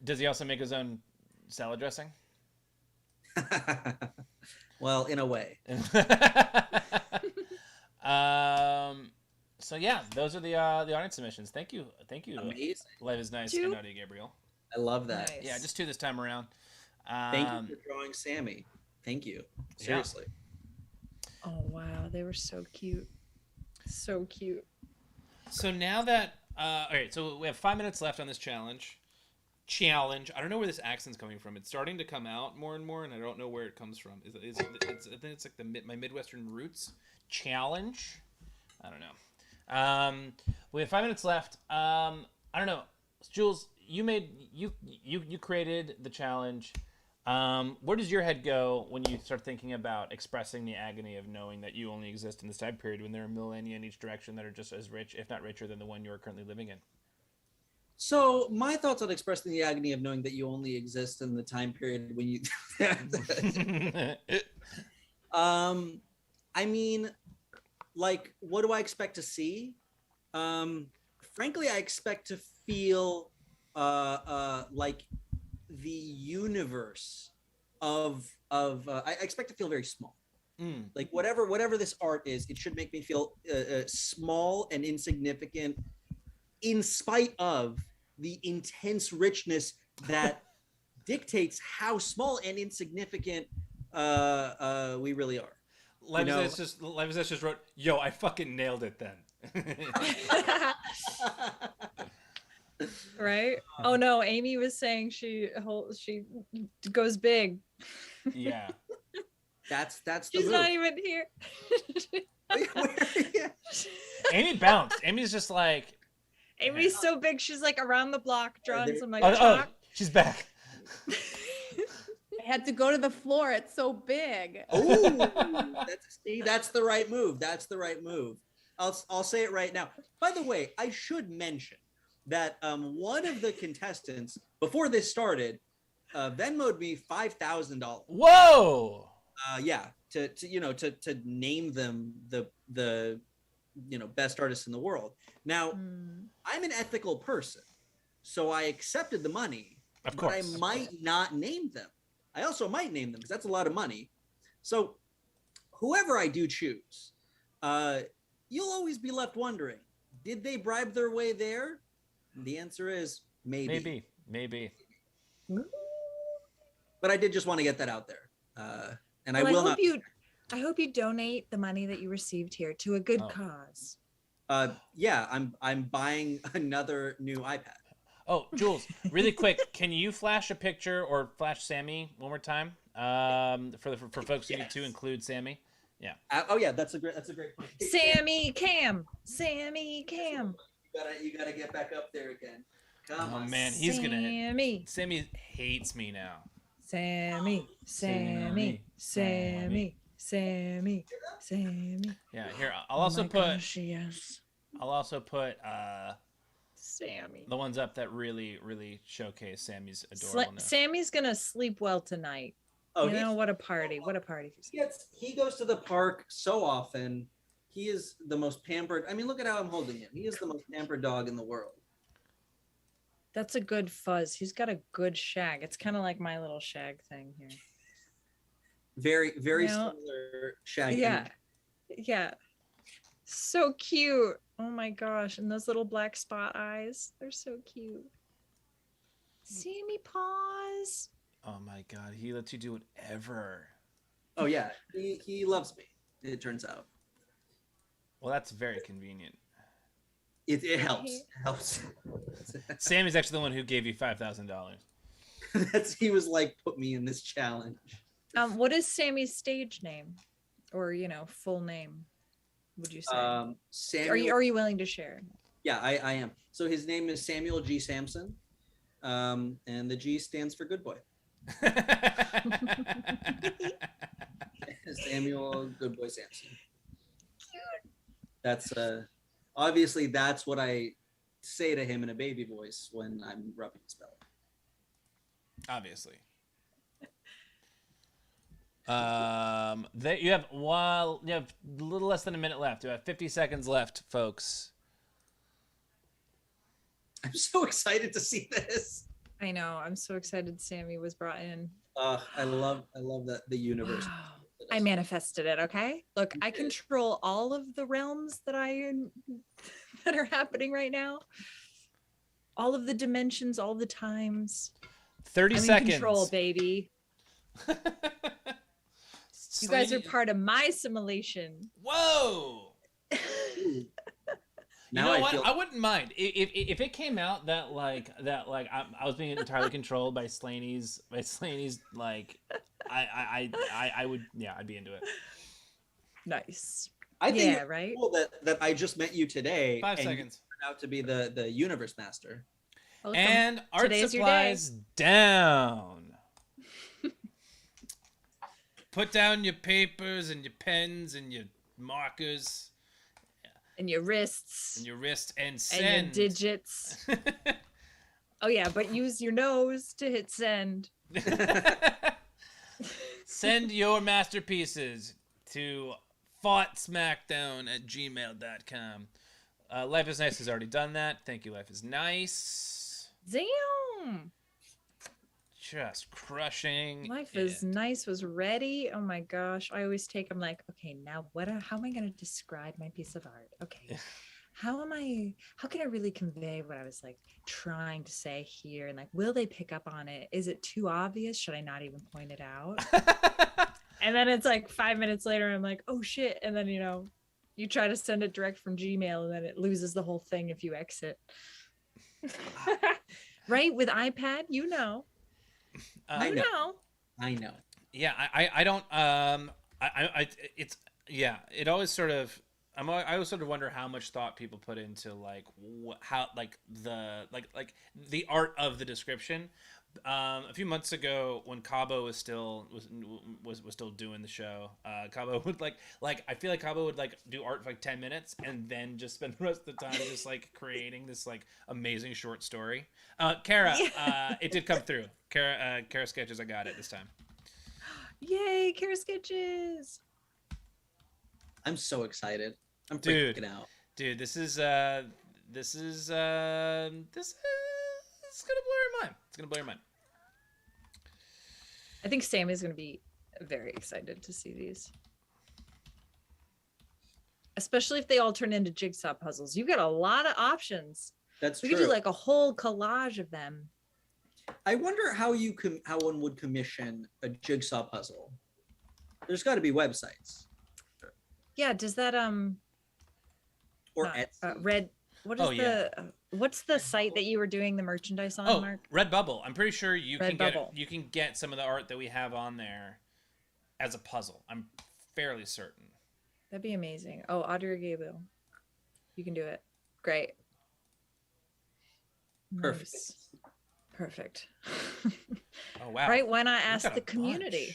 Does he also make his own salad dressing? Well, in a way. So yeah, those are the audience submissions. Thank you. Amazing. Life is Nice Two. and Audio Gabriel. I love that. Nice. Yeah, just two this time around. Thank you for drawing Sammy. Thank you. Seriously. Oh wow, they were so cute. So cute. So now that all right, so we have 5 minutes left on this challenge. I don't know where this accent's coming from. It's starting to come out more and more, and I don't know where it comes from. I think it's like my Midwestern roots. Challenge. I don't know. We have 5 minutes left. I don't know, Jules. You created the challenge. Where does your head go when you start thinking about expressing the agony of knowing that you only exist in this time period when there are millennia in each direction that are just as rich, if not richer, than the one you are currently living in? So my thoughts on expressing the agony of knowing that you only exist in the time period when you I mean, like, what do I expect to see? Frankly, I expect to feel like the universe of I expect to feel very small. Like whatever this art is, it should make me feel small and insignificant, in spite of the intense richness that dictates how small and insignificant we really are. Life is just wrote, "Yo, I fucking nailed it then." Right? Oh no, Amy was saying she goes big. Yeah. That's the She's move. not even here. Yeah. Amy bounced. Amy's just like, Amy's so big, she's like around the block drawing some like oh, chalk. she's back. I had to go to the floor. It's so big. Oh, that's the right move. That's the right move. I'll say it right now. By the way, I should mention that one of the contestants before this started Venmo'd me $5,000. Whoa. Yeah, to name them the best artists in the world. Now, I'm an ethical person, so I accepted the money. Of course. But I might not name them. I also might name them because that's a lot of money. So whoever I do choose, you'll always be left wondering, did they bribe their way there? The answer is maybe. Maybe. But I did just want to get that out there. And Well, I will not. I hope you donate the money that you received here to a good cause. Yeah, I'm buying another new iPad. Oh, Jules, really quick, can you flash a picture or flash Sammy one more time? For folks who need to include Sammy. Yeah. Oh yeah, that's a great point. Sammy Cam. You gotta get back up there again. Come Oh on. man, Sammy hates me now. Sammy. Yeah, here I'll also put Yes. I'll also put Sammy. the ones up that really showcase Sammy's adorableness. Sammy's gonna sleep well tonight. Oh, What a party! What a party! He goes to the park so often. He is the most pampered. I mean, look at how I'm holding him. He is the most pampered dog in the world. That's a good fuzz. He's got a good shag. It's kind of like my little shag thing here. Very similar shag. Yeah. Yeah. So cute. Oh my gosh. And those little black spot eyes. They're so cute. Sammy paws. Oh my god, he lets you do whatever. Oh yeah, he loves me. It turns out. Well, that's very convenient. It helps. It helps. Sammy's actually the one who gave you $5,000. He was like, put me in this challenge. What is Sammy's stage name, or full name? Would you say? Samuel. Are you willing to share? Yeah, I am. So his name is Samuel G. Sampson, and the G stands for good boy. Samuel Good Boy Sampson. Cute. That's obviously that's what I say to him in a baby voice when I'm rubbing his belly. Obviously. You have a little less than a minute left. You have 50 seconds left, folks. I'm so excited to see this. I know. I'm so excited Sammy was brought in. I love that the universe. Wow. I manifested it. Okay. Look, I control all of the realms that are happening right now. All of the dimensions, all the times. 30 seconds. Control, baby. You guys are part of my simulation. Whoa. Now you know what? I wouldn't mind if it came out that I was being entirely controlled by Slaney's like I would I'd be into it. Nice. I think it's right. cool that I just met you today. 5 seconds. You turned out to be the universe master. Welcome. And art Today's supplies down. Put down your papers and your pens and your markers. And your wrists. And your wrist and send. And your digits. Oh yeah, but use your nose to hit send. Send your masterpieces to smackdown@gmail.com. Life is Nice has already done that. Thank you, Life is Nice. Damn. just crushing. Life is Nice was ready. Oh my gosh. I always take, I'm like, okay, now how am I going to describe my piece of art? Okay. How can I really convey what I was like trying to say here? And like, will they pick up on it? Is it too obvious? Should I not even point it out? And then it's like 5 minutes later, I'm like, oh shit. And then, you try to send it direct from Gmail and then it loses the whole thing if you exit. Right? With iPad, I know. Yeah, I don't it's it always sort of I always sort of wonder how much thought people put into like how like the art of the description. A few months ago when Cabo was still doing the show, Cabo would like I feel like Cabo would like do art for like 10 minutes and then just spend the rest of the time just like creating this like amazing short story. Kara, it did come through. Kara Sketches, I got it this time. Yay, Kara Sketches. I'm so excited. I'm freaking out. Dude, this is gonna blow your mind. It's gonna blow your mind. I think Sammy's gonna be very excited to see these. Especially if they all turn into jigsaw puzzles. You get a lot of options. That's we true. could do like a whole collage of them. I wonder how one would commission a jigsaw puzzle. There's got to be websites. Yeah, does that or Etsy. Red? What is what's the site that you were doing the merchandise on, Mark? Redbubble. I'm pretty sure you can Redbubble. get some of the art that we have on there as a puzzle. I'm fairly certain. That'd be amazing. Oh, Audrey Gable. You can do it. Great. Perfect. Nice. Perfect. Oh wow. Right? Why not ask the community?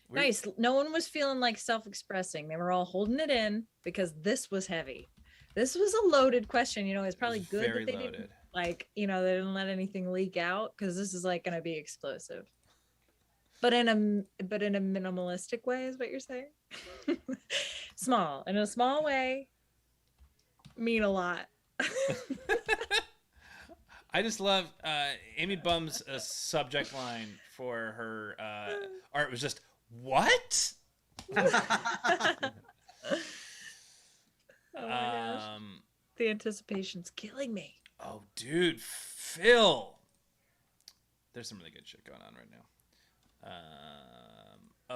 Nice. No one was feeling like self-expressing. They were all holding it in because this was heavy. This was a loaded question. It's probably good that they didn't they didn't let anything leak out because this is like going to be explosive. But in a minimalistic way is what you're saying. Small. In a small way, mean a lot. I just love Amy Bum's subject line for her art was just, what? Oh my gosh. The anticipation's killing me. Oh, dude, Phil. There's some really good shit going on right now.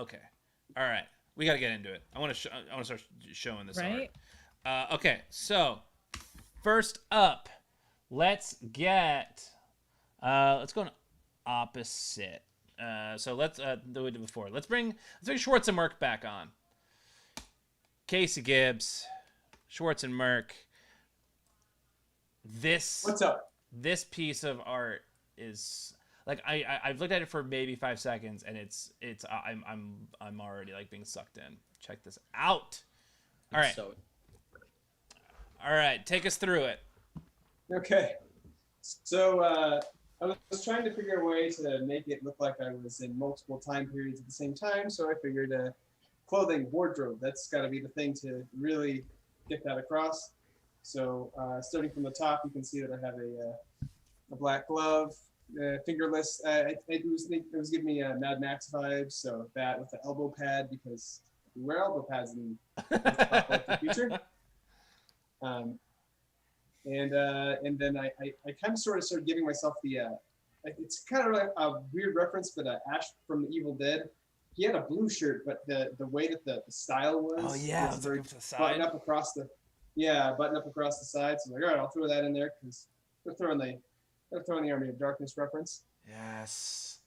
Okay. All right. We got to get into it. I want to start showing this art. Okay. So, first up, let's go on opposite. So let's do it before. Let's bring Schwartz and Merck back on. Casey Gibbs, Schwartz and Merck. What's up? This piece of art is like I've looked at it for maybe 5 seconds and I'm already like being sucked in. Check this out. All right. All right, take us through it. Okay. So I was trying to figure a way to make it look like I was in multiple time periods at the same time. So I figured clothing, wardrobe, that's got to be the thing to really get that across. So starting from the top, you can see that I have a black glove, fingerless. It was giving me Mad Max vibes. So that with the elbow pad, because we wear elbow pads in the future. And then I kind of sort of started giving myself the, it's kind of like a weird reference, but Ash from The Evil Dead, he had a blue shirt, but the way that the style was, was very to the side. button up across the side. So I'm like, all right, I'll throw that in there because they're throwing the Army of Darkness reference. Yes.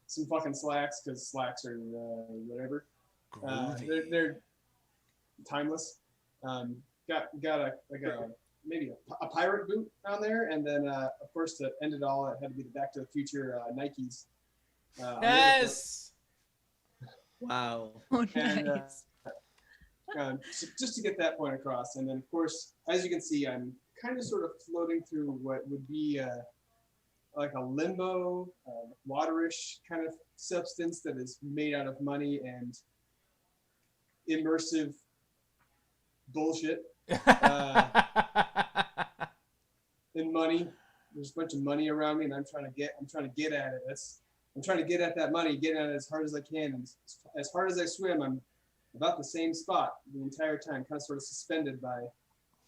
Some fucking slacks, because slacks are whatever. They're timeless. Got maybe a pirate boot on there, and then of course to end it all, it had to be the Back to the Future Nikes. Yes. Wow. Oh, nice. And, just to get that point across, and then of course, as you can see, I'm kind of sort of floating through what would be like a limbo, waterish kind of substance that is made out of money and immersive bullshit. And money, there's a bunch of money around me, and I'm trying to get at it. I'm trying to get at that money, get at it as hard as I can, and as hard as I swim, I'm about the same spot the entire time, kind of sort of suspended by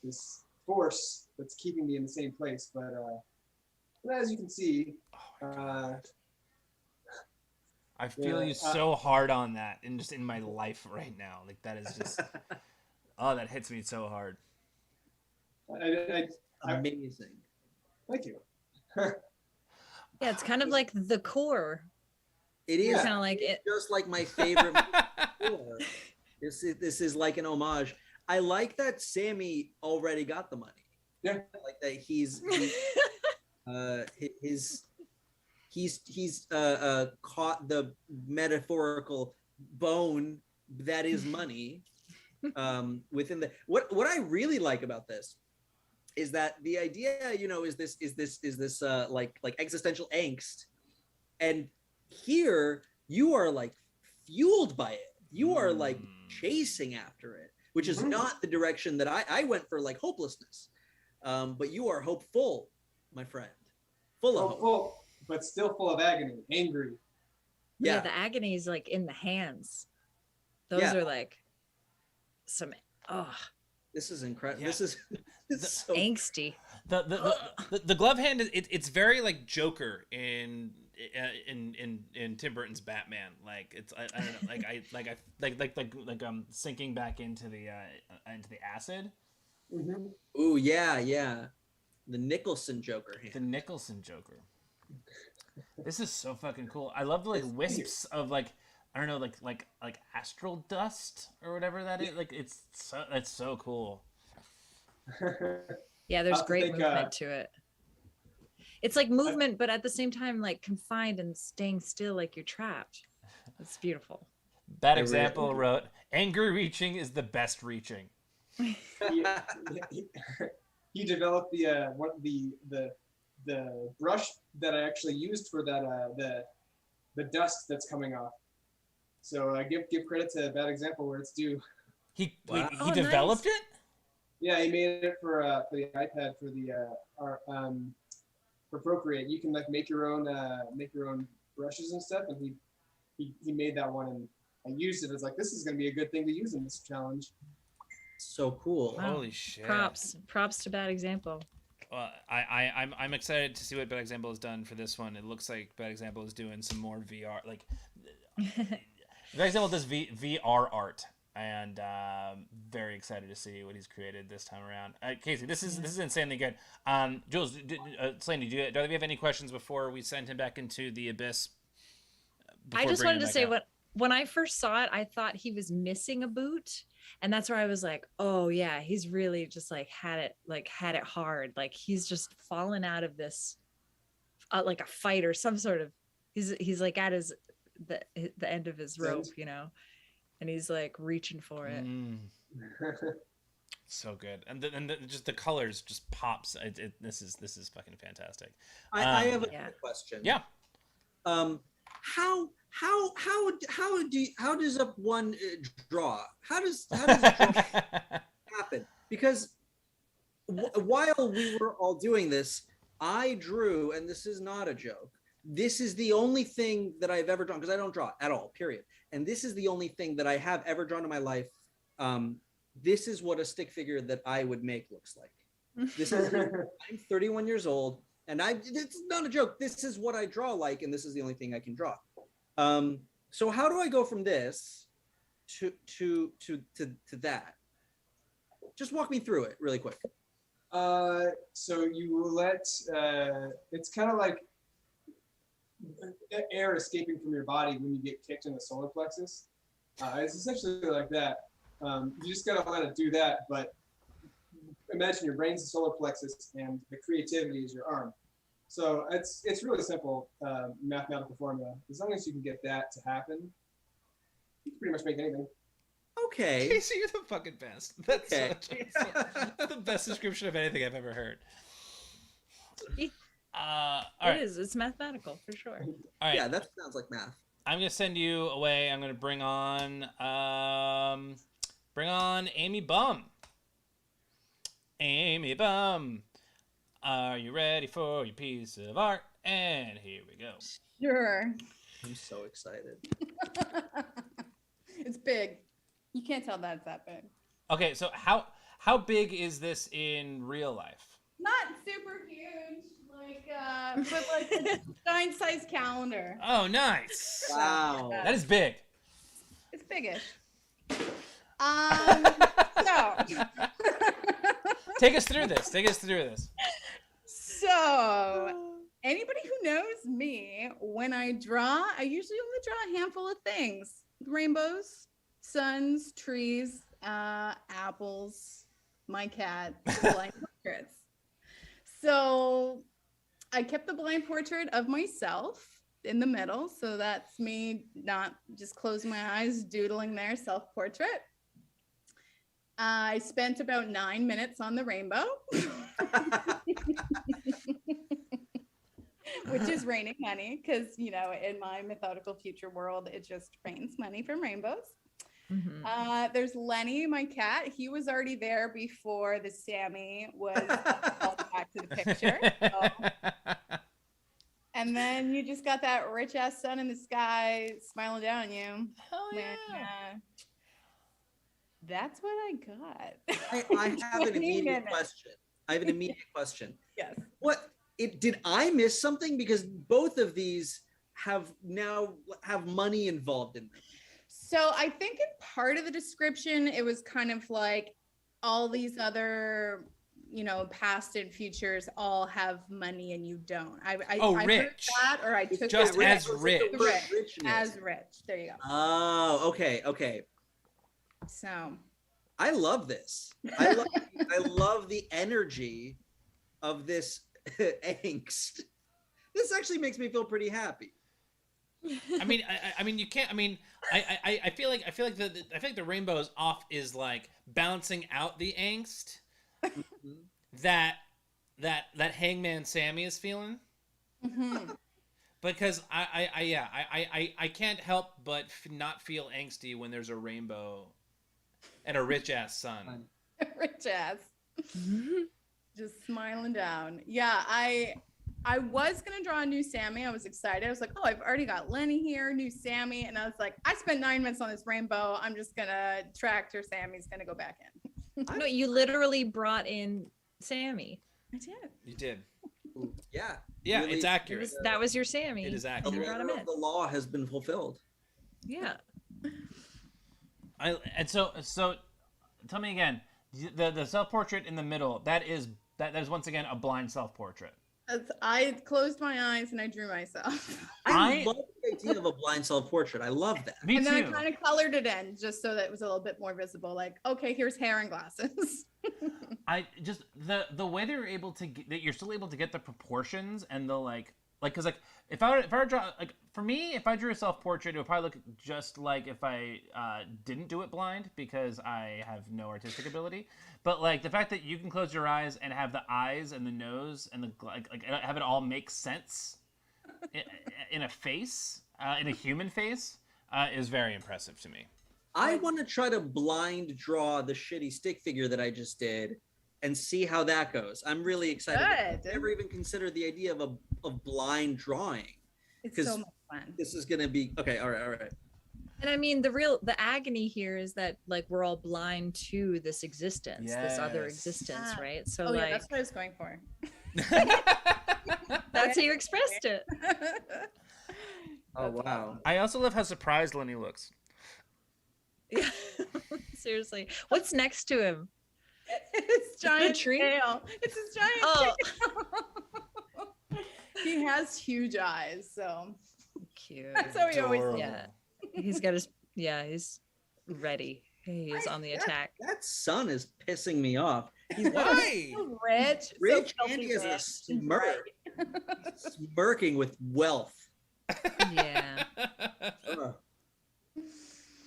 this force that's keeping me in the same place. But as you can see, I feel you so hard on that, and just in my life right now. Like that is just, that hits me so hard. Amazing. Thank you. Yeah, it's kind of like the core. It is kind of like it. Just like my favorite. This is like an homage. I like that Sammy already got the money. Yeah. I like that he's caught the metaphorical bone that is money within the what I really like about this is that the idea, is this like existential angst, and here you are like fueled by it. You are like chasing after it, which is not the direction that I went for, like hopelessness. But you are hopeful, my friend. Full of hope. But still full of agony, angry. Yeah, the agony is like in the hands. Those are like some. This is incredible. Yeah. This is so angsty. The glove hand is it's very like Joker in Tim Burton's Batman. Like it's I don't know, like I'm sinking back into the acid. Mm-hmm. Ooh, yeah. The Nicholson Joker hand. The Nicholson Joker. This is so fucking cool. I love the like wisps of like, I don't know, like astral dust or whatever that is. Like that's so cool. Yeah, there's great movement to it. It's like movement, but at the same time, like confined and staying still, like you're trapped. It's beautiful. Bad Example wrote, "Angry reaching is the best reaching." He developed the brush that I actually used for that the dust that's coming off. So give credit to Bad Example where it's due. He developed it. Yeah, he made it for the iPad for Procreate. You can like make your own brushes and stuff, and he made that one, and I used it as like, this is gonna be a good thing to use in this challenge. So cool. Wow. Holy shit. Props to Bad Example. I'm excited to see what Bad Example has done for this one. It looks like Bad Example is doing some more VR. Like Bad Example does VR art, and very excited to see what he's created this time around. Casey, this is insanely good. Jules, Slaney, do we have any questions before we send him back into the abyss? I just wanted to say when I first saw it, I thought he was missing a boot. And that's where I was like, oh yeah, he's really just like had it hard. Like he's just fallen out of this, like a fight or some sort of, he's like at the end of his rope, and he's like reaching for it. So good. And just the colors just pops. This is fucking fantastic. I have a question. Yeah. How does one draw? How does draw happen? Because while we were all doing this, I drew, and this is not a joke. This is the only thing that I've ever drawn, because I don't draw at all, period. And this is the only thing that I have ever drawn in my life. This is what a stick figure that I would make looks like. This is I'm 31 years old, and it's not a joke. This is what I draw like, and this is the only thing I can draw. So how do I go from this to that? Just walk me through it really quick. So you let it's kind of like air escaping from your body when you get kicked in the solar plexus. It's essentially like that. You just gotta let it do that, but imagine your brain's the solar plexus and the creativity is your arm. So it's really simple mathematical formula. As long as you can get that to happen, you can pretty much make anything. Okay. Casey, you're the fucking best. That's Okay. that's the best description of anything I've ever heard. All It right. is. It's mathematical for sure. All right. Yeah, that sounds like math. I'm gonna send you away. I'm gonna bring on Amy Bum. Amy Bum. Are you ready for your piece of art? And here we go. Sure. I'm so excited. It's big. You can't tell that it's that big. Okay, so how big is this in real life? Not super huge, but like a giant-sized calendar. Oh, nice. Wow. That is big. It's biggish. So Take us through this. So, anybody who knows me, when I draw, I usually only draw a handful of things: rainbows, suns, trees, apples, my cat, blind portraits. So, I kept the blind portrait of myself in the middle. So that's me not just closing my eyes, doodling there, self-portrait. I spent about 9 minutes on the rainbow, which is raining money because, you know, in my methodical future world, it just rains money from rainbows. Mhm. There's Lenny, my cat. He was already there before the Sammy was called back to the picture. So. And then you just got that rich ass sun in the sky smiling down on you. Hell yeah. That's what I got. I have an immediate question. Yes. Did I miss something? Because both of these have money involved in them. So I think in part of the description, it was kind of like all these other, you know, past and futures all have money and you don't. I heard rich. that, or I took Just that as rich. As rich. There you go. Oh, okay. So I love this. I love the energy of this angst. This actually makes me feel pretty happy. I mean, you can't. I mean, I feel like the rainbow is like balancing out the angst that Hangman Sammy is feeling. mhm. Because I can't help but not feel angsty when there's a rainbow and a rich ass sun. Rich ass. Just smiling down. Yeah, I was gonna draw a new Sammy. I was excited. I was like, oh, I've already got Lenny here, new Sammy. And I was like, I spent 9 minutes on this rainbow. I'm just gonna tractor Sammy's gonna go back in. No, you literally brought in Sammy. I did. You did. Yeah. Yeah, Really, it's accurate. That was your Sammy. It is The accurate. You brought him letter in. of the law has been fulfilled. Yeah. So tell me again, the self-portrait in the middle, that is once again a blind self-portrait. I closed my eyes and I drew myself. I love the idea of a blind self-portrait. I love that. Me And then I too. kind of colored it in just so that it was a little bit more visible. Like, okay, here's hair and glasses. I just the way they were able to get, that you're still able to get the proportions and the like because like if I were to draw, like for me, if I drew a self-portrait, it would probably look just like if I didn't do it blind because I have no artistic ability. But like the fact that you can close your eyes and have the eyes and the nose and the like have it all make sense in a face, in a human face, is very impressive to me. I want to try to blind draw the shitty stick figure that I just did and see how that goes. I'm really excited. I've never even considered the idea of blind drawing. It's 'Cause so much fun. This is going to be okay. All right. And I mean, the agony here is that like we're all blind to this existence, this other Yes. existence, Ah. right? So Oh yeah, like that's what I was going for. that's how you expressed it. Oh wow. I also love how surprised Lenny looks. Yeah. Seriously. What's next to him? It's giant tree? tail. It's his giant Oh, tail. He has huge eyes, so cute. that's how he always Adorable. Yeah. He's got his he's ready. He's on the attack. That sun is pissing me off. Why? so rich. Rich so and filthy he has a rich. smirk. Smirking with wealth. Yeah. Ugh.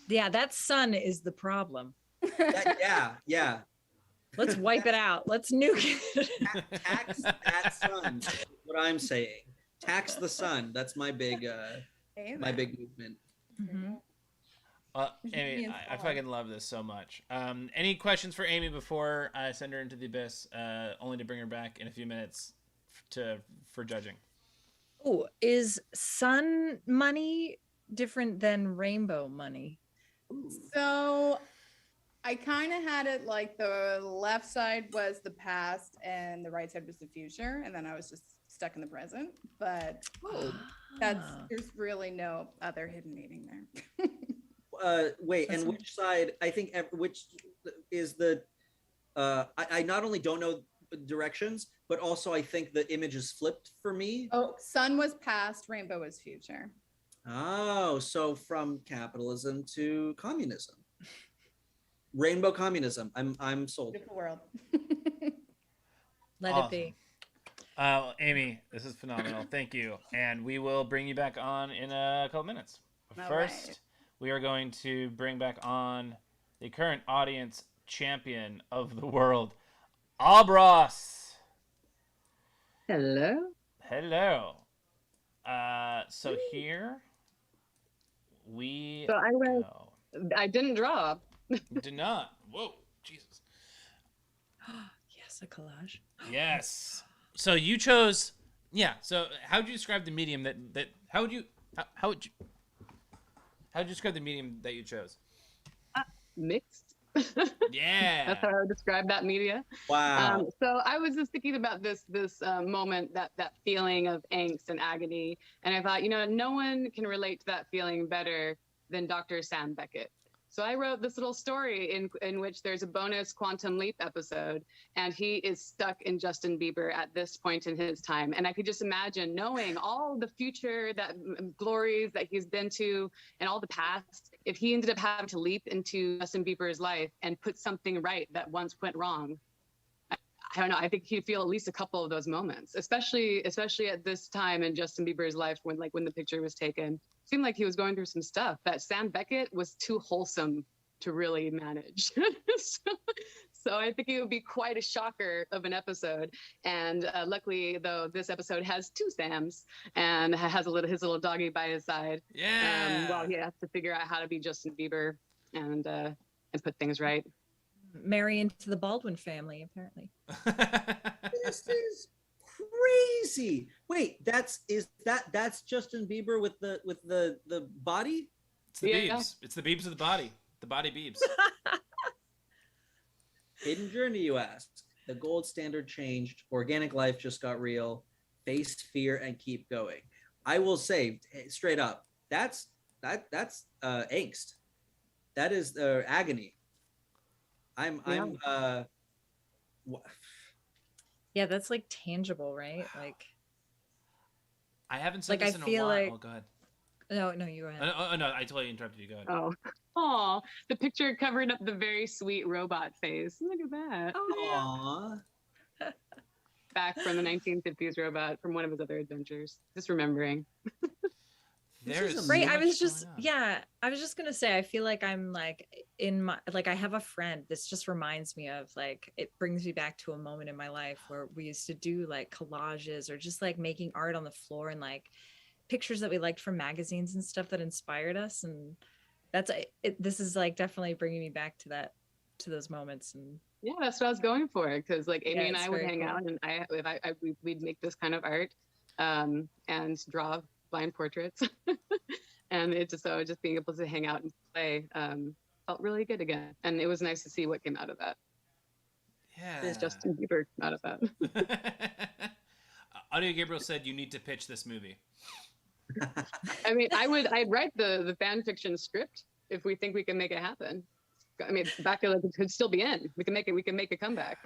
Yeah, that sun is the problem. Yeah. Right. Let's wipe it out. Let's nuke it. Tax that sun. Is what I'm saying. Tax the sun. That's my big Amen. movement. Mhm. Amy, I fucking love this so much. Any questions for Amy before I send her into the abyss, only to bring her back in a few minutes for judging? Oh, is sun money different than rainbow money? So I kind of had it like the left side was the past and the right side was the future. And then I was just stuck in the present. But there's really no other hidden meaning there. Wait, and which side? I think which is the? I not only don't know directions, but also I think the image is flipped for me. Oh, sun was past, rainbow was future. Oh, so from capitalism to communism, rainbow communism. I'm sold. Beautiful world. Let it be. Amy, this is phenomenal. Thank you, and we will bring you back on in a couple minutes. But first, right, we are going to bring back on the current audience champion of the world, Abras. Hello. Hello. So here we go. I didn't draw. Did not. Whoa, Jesus. Yes, a collage. Yes. So you chose. Yeah. So how would you describe the medium that? How would you describe the medium that you chose? Mixed. Yeah. That's how I would describe that media. Wow. So I was just thinking about this moment, that feeling of angst and agony, and I thought, no one can relate to that feeling better than Dr. Sam Beckett. So I wrote this little story in which there's a bonus Quantum Leap episode, and he is stuck in Justin Bieber at this point in his time. And I could just imagine knowing all the future glories that he's been to and all the past, if he ended up having to leap into Justin Bieber's life and put something right that once went wrong. I don't know. I think he'd feel at least a couple of those moments, especially at this time in Justin Bieber's life when the picture was taken. Seemed like he was going through some stuff. That Sam Beckett was too wholesome to really manage. So I think it would be quite a shocker of an episode. And luckily, though, this episode has two Sams and has his little doggy by his side. Yeah. While he has to figure out how to be Justin Bieber and put things right. Marry into the Baldwin family, apparently. This is crazy. Wait, that's Justin Bieber with the body? It's the Biebs. It's the Biebs of the body. The body Biebs. Hidden journey, you asked. The gold standard changed. Organic life just got real. Face fear and keep going. I will say straight up, that's angst. That is agony. Yeah, that's like tangible, right? Like I haven't said this in a while. Like, oh, go ahead. No, you go ahead. Oh, no, I totally interrupted you. Go ahead. Oh, the picture covered up the very sweet robot face. Look at that. Oh, yeah. Back from the 1950s robot from one of his other adventures. Just remembering. There's right. I was just gonna say, I feel like I'm like I have a friend. This just reminds me of it brings me back to a moment in my life where we used to do like collages or just like making art on the floor and like pictures that we liked from magazines and stuff that inspired us. And this is like definitely bringing me back to those moments. And yeah, that's what I was going for, because like Amy and I would hang out and we'd make this kind of art and draw blind portraits. And just being able to hang out and play felt really good again. And it was nice to see what came out of that. Yeah. There's Justin Bieber out of that. Audio Gabriel said you need to pitch this movie. I mean, I'd write the fan fiction script if we think we can make it happen. I mean, Bacula could still be in. We can make a comeback.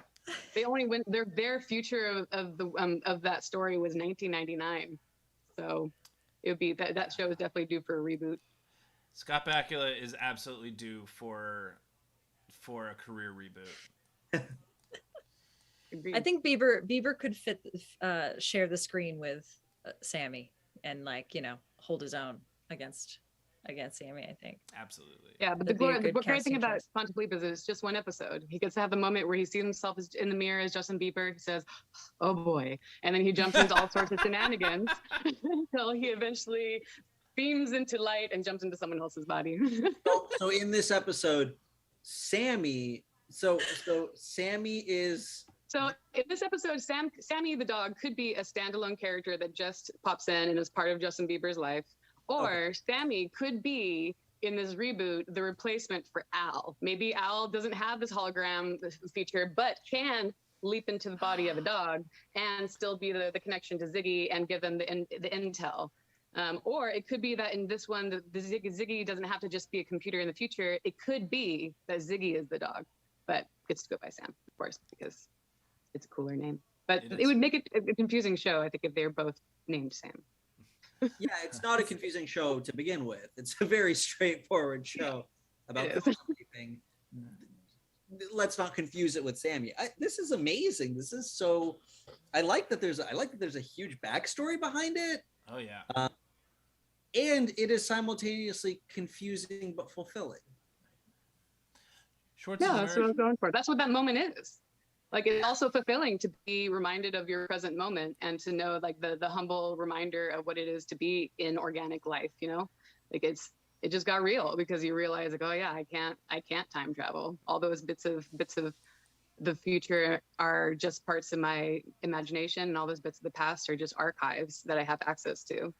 They only went their future of that story was 1999. So it would be that show is definitely due for a reboot. Scott Bakula is absolutely due for a career reboot. I think Bieber could share the screen with Sammy and hold his own against Sammy, I think. Absolutely. Yeah, but the great thing about Quantum Leap is it's just one episode. He gets to have the moment where he sees himself in the mirror as Justin Bieber. He says, "Oh boy," and then he jumps into all sorts of shenanigans until he eventually beams into light and jumps into someone else's body. So in this episode, Sammy. So Sammy is. So in this episode, Sammy the dog could be a standalone character that just pops in and is part of Justin Bieber's life, or Sammy could be in this reboot the replacement for Al. Maybe Al doesn't have this hologram feature, but can leap into the body of a dog and still be the connection to Ziggy and give them the intel. Or it could be that in this one, the Ziggy doesn't have to just be a computer in the future. It could be that Ziggy is the dog, but gets to go by Sam, of course, because it's a cooler name. But it would make it a confusing show, I think, if they're both named Sam. Yeah, it's not a confusing show to begin with. It's a very straightforward show about everything. Let's not confuse it with Sammy. This is amazing. This is so. I like that there's a huge backstory behind it. Oh yeah. And it is simultaneously confusing but fulfilling. That's what I was going for. That's what that moment is. Like, it's also fulfilling to be reminded of your present moment and to know, like, the humble reminder of what it is to be in organic life, you know? Like, it just got real because you realize, like, oh yeah, I can't time travel. All those bits of the future are just parts of my imagination, and all those bits of the past are just archives that I have access to.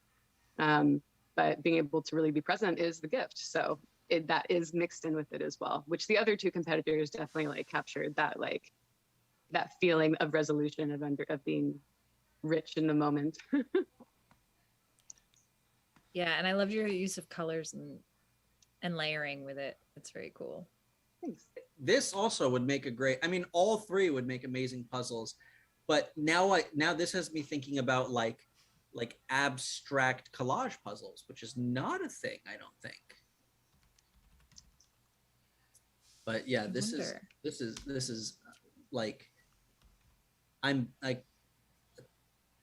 But being able to really be present is the gift. So that is mixed in with it as well, which the other two competitors definitely like captured that, like, that feeling of resolution of being rich in the moment. Yeah, and I love your use of colors and layering with it. It's very cool. Thanks. This also would make a great. I mean, all three would make amazing puzzles, but now this has me thinking about like abstract collage puzzles, which is not a thing, I don't think. But yeah, this is like, I'm like,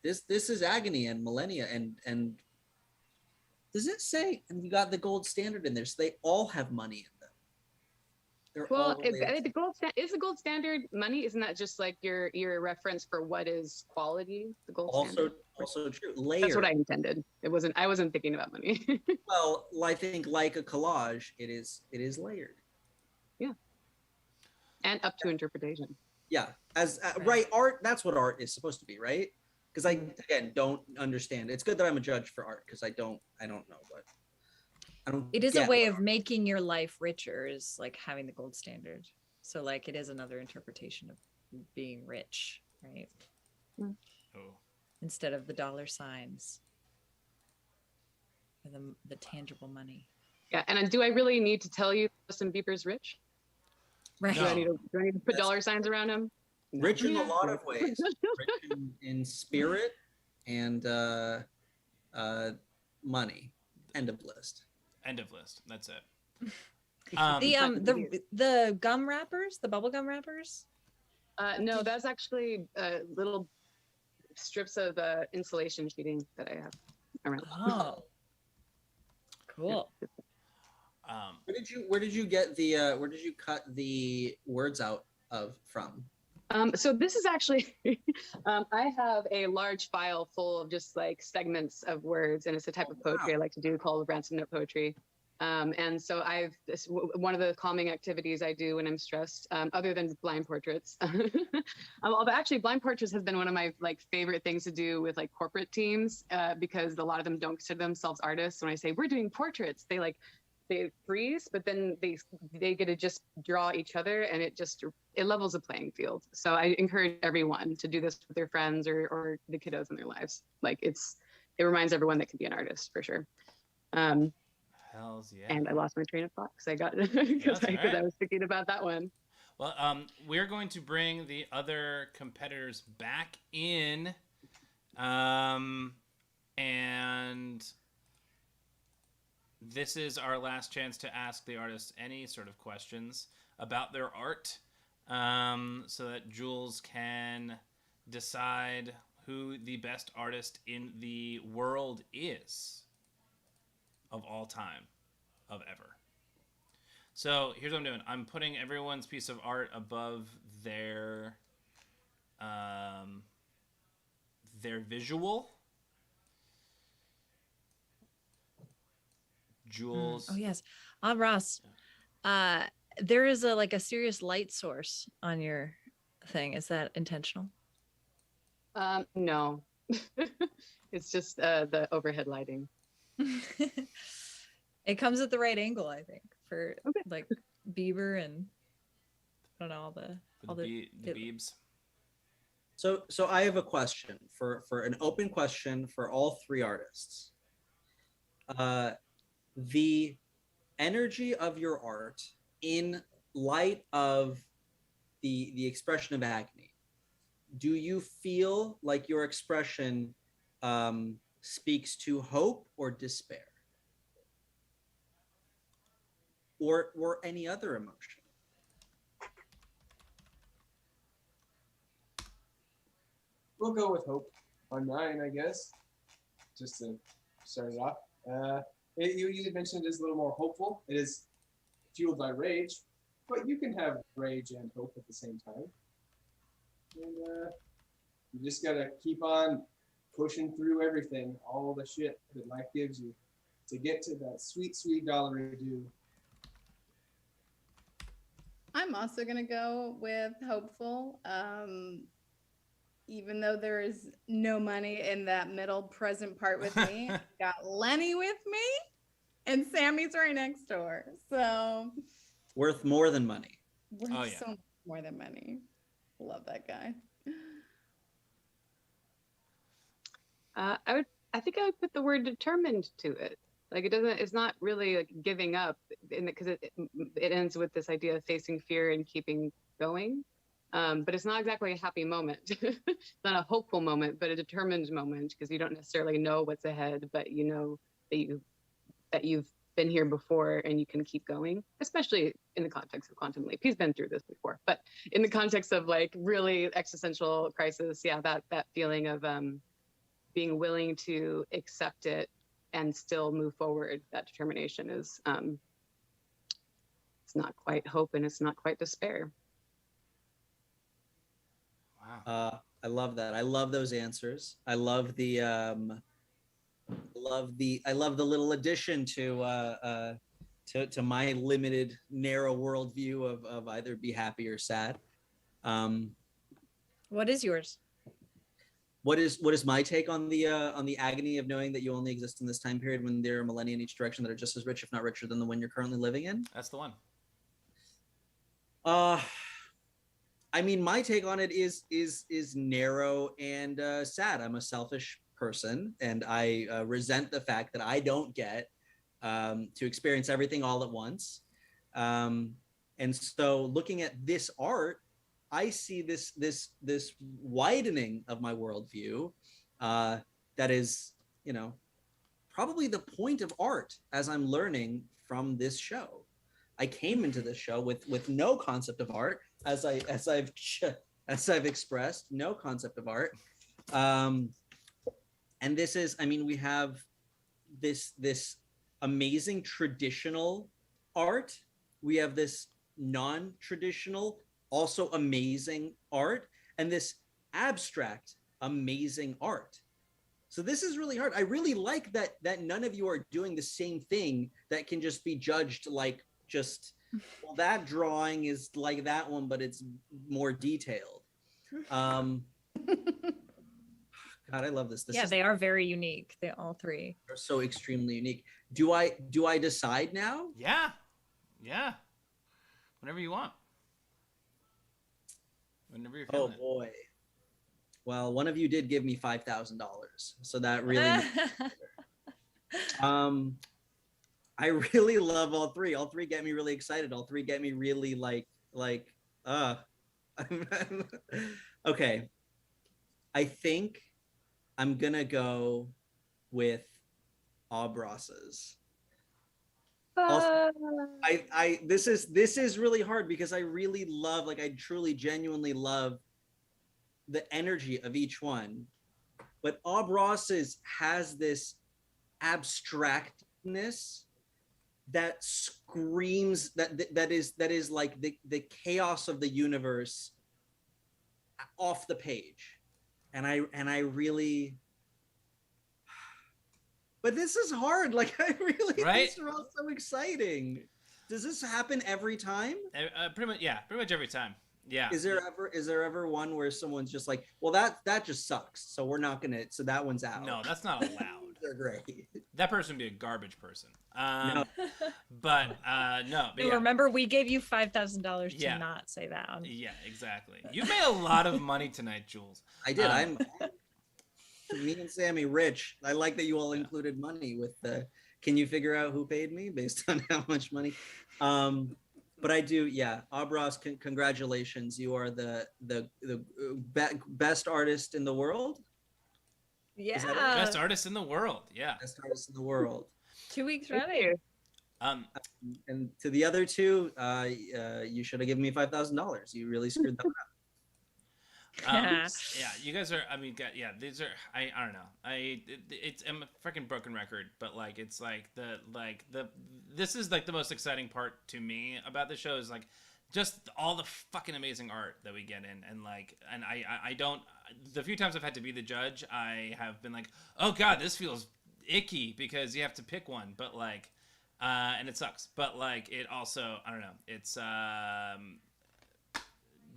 this is Agony and Millennia and does it say, and you got the gold standard in there, so they all have money in them. They're all is the gold standard money? Isn't that just like your reference for what is quality? The gold standard. Also true. Layered. That's what I intended. I wasn't thinking about money. Well, I think like a collage, it is layered. Yeah. And up to interpretation. Yeah, as right, art. That's what art is supposed to be, right? Because I again don't understand. It's good that I'm a judge for art because I don't know, but I don't. It is a way of making your life richer, is like having the gold standard. So like it is another interpretation of being rich, right? Oh. Instead of the dollar signs or the tangible money. Yeah, and do I really need to tell you Justin Bieber's rich? Right. Do I need to put dollar signs around him? No. Rich in a lot of ways. Rich in spirit and money. End of list. End of list. That's it. The gum wrappers, the bubble gum wrappers. No, that's actually little strips of insulation sheeting that I have around. Oh, cool. Where did you get the where did you cut the words out of from? So this is actually, I have a large file full of just like segments of words, and it's a type of poetry I like to do called ransom note poetry. And so one of the calming activities I do when I'm stressed, other than blind portraits, although actually blind portraits has been one of my like favorite things to do with like corporate teams, because a lot of them don't consider themselves artists. When I say we're doing portraits, they freeze, but then they get to just draw each other, and it levels the playing field. So I encourage everyone to do this with their friends or the kiddos in their lives. Like it reminds everyone that can be an artist for sure. Hells yeah. And I lost my train of thought because I was thinking about that one. Well, we're going to bring the other competitors back in, and this is our last chance to ask the artists any sort of questions about their art, so that Jules can decide who the best artist in the world is of all time, of ever. So here's what I'm doing. I'm putting everyone's piece of art above their visual. Jules. Oh yes. Ross. There is a serious light source on your thing. Is that intentional? No. It's just the overhead lighting. It comes at the right angle, I think, for Okay. like Bieber and I don't know all the Biebs. So I have a question for an open question for all three artists. The energy of your art in light of the expression of agony. Do you feel like your expression speaks to hope or despair? Or any other emotion? We'll go with hope on mine, I guess, just to start it off. You mentioned it is a little more hopeful. It is fueled by rage, but you can have rage and hope at the same time. And you just gotta keep on pushing through everything, all the shit that life gives you, to get to that sweet, sweet dollar due. I'm also gonna go with hopeful. Even though there is no money in that middle present part with me, I got Lenny with me, and Sammy's right next door. So Worth more than money. worth so much more than money. Love that guy. I think I would put the word determined to it. Like it's not really like giving up because it ends with this idea of facing fear and keeping going. But it's not exactly a happy moment. It's not a hopeful moment, but a determined moment because you don't necessarily know what's ahead, but you know that you've been here before and you can keep going, especially in the context of Quantum Leap. He's been through this before, but in the context of like really existential crisis, yeah, that feeling of being willing to accept it and still move forward, that determination is it's not quite hope and it's not quite despair. Wow. I love that. I love those answers. I love the little addition to my limited, narrow worldview of either be happy or sad. What is yours? What is my take on the agony of knowing that you only exist in this time period when there are millennia in each direction that are just as rich, if not richer, than the one you're currently living in? That's the one. I mean, my take on it is narrow and sad. I'm a selfish person, and I resent the fact that I don't get to experience everything all at once. And so, looking at this art, I see this widening of my worldview. That is, probably the point of art, as I'm learning from this show. I came into this show with no concept of art, as I've expressed, no concept of art. And this is, I mean, we have this amazing traditional art. We have this non-traditional, also amazing art, and this abstract, amazing art. So this is really hard. I really like that none of you are doing the same thing that can just be judged like well, that drawing is like that one, but it's more detailed. God, I love this. They are very unique. They all three are so extremely unique. Do I decide now? Yeah. Whenever you want. Whenever you're feeling it. Boy. Well, one of you did give me $5,000, so that really. I really love all three. All three get me really excited. All three get me really okay. I think I'm gonna go with Ross's. This is really hard because I really love, I truly genuinely love the energy of each one. But Ross's has this abstractness that screams that is like the chaos of the universe off the page, and I really But this is hard. Like, I really, Right? these are all so exciting. Does this happen every time? Pretty much every time. Yeah. Is there ever one where someone's just like, well, that just sucks, so we're not gonna, so that one's out? No, that's not allowed. They're great. That person would be a garbage person. No. But no. But yeah. Remember, we gave you $5,000 to Yeah. not say that one. Yeah, exactly. You made a lot of money tonight, Jules. I did. I'm me and Sammy rich. I like that you all included money with the. Can you figure out who paid me based on how much money? But I do. Yeah, Abras, congratulations. You are the best artist in the world. Yeah. Best artist in the world. Yeah. Best artist in the world. 2 weeks Thank running. you. And to the other two, you should have given me $5,000. You really screwed them up. Yeah, you guys are. I mean, yeah, these are. I don't know. I'm a freaking broken record, but like, it's like this is like the most exciting part to me about the show is like just all the fucking amazing art that we get in, and like, and I don't. The few times I've had to be the judge, I have been like, oh god, this feels icky because you have to pick one, but like, and it sucks, but like, it also, I don't know. It's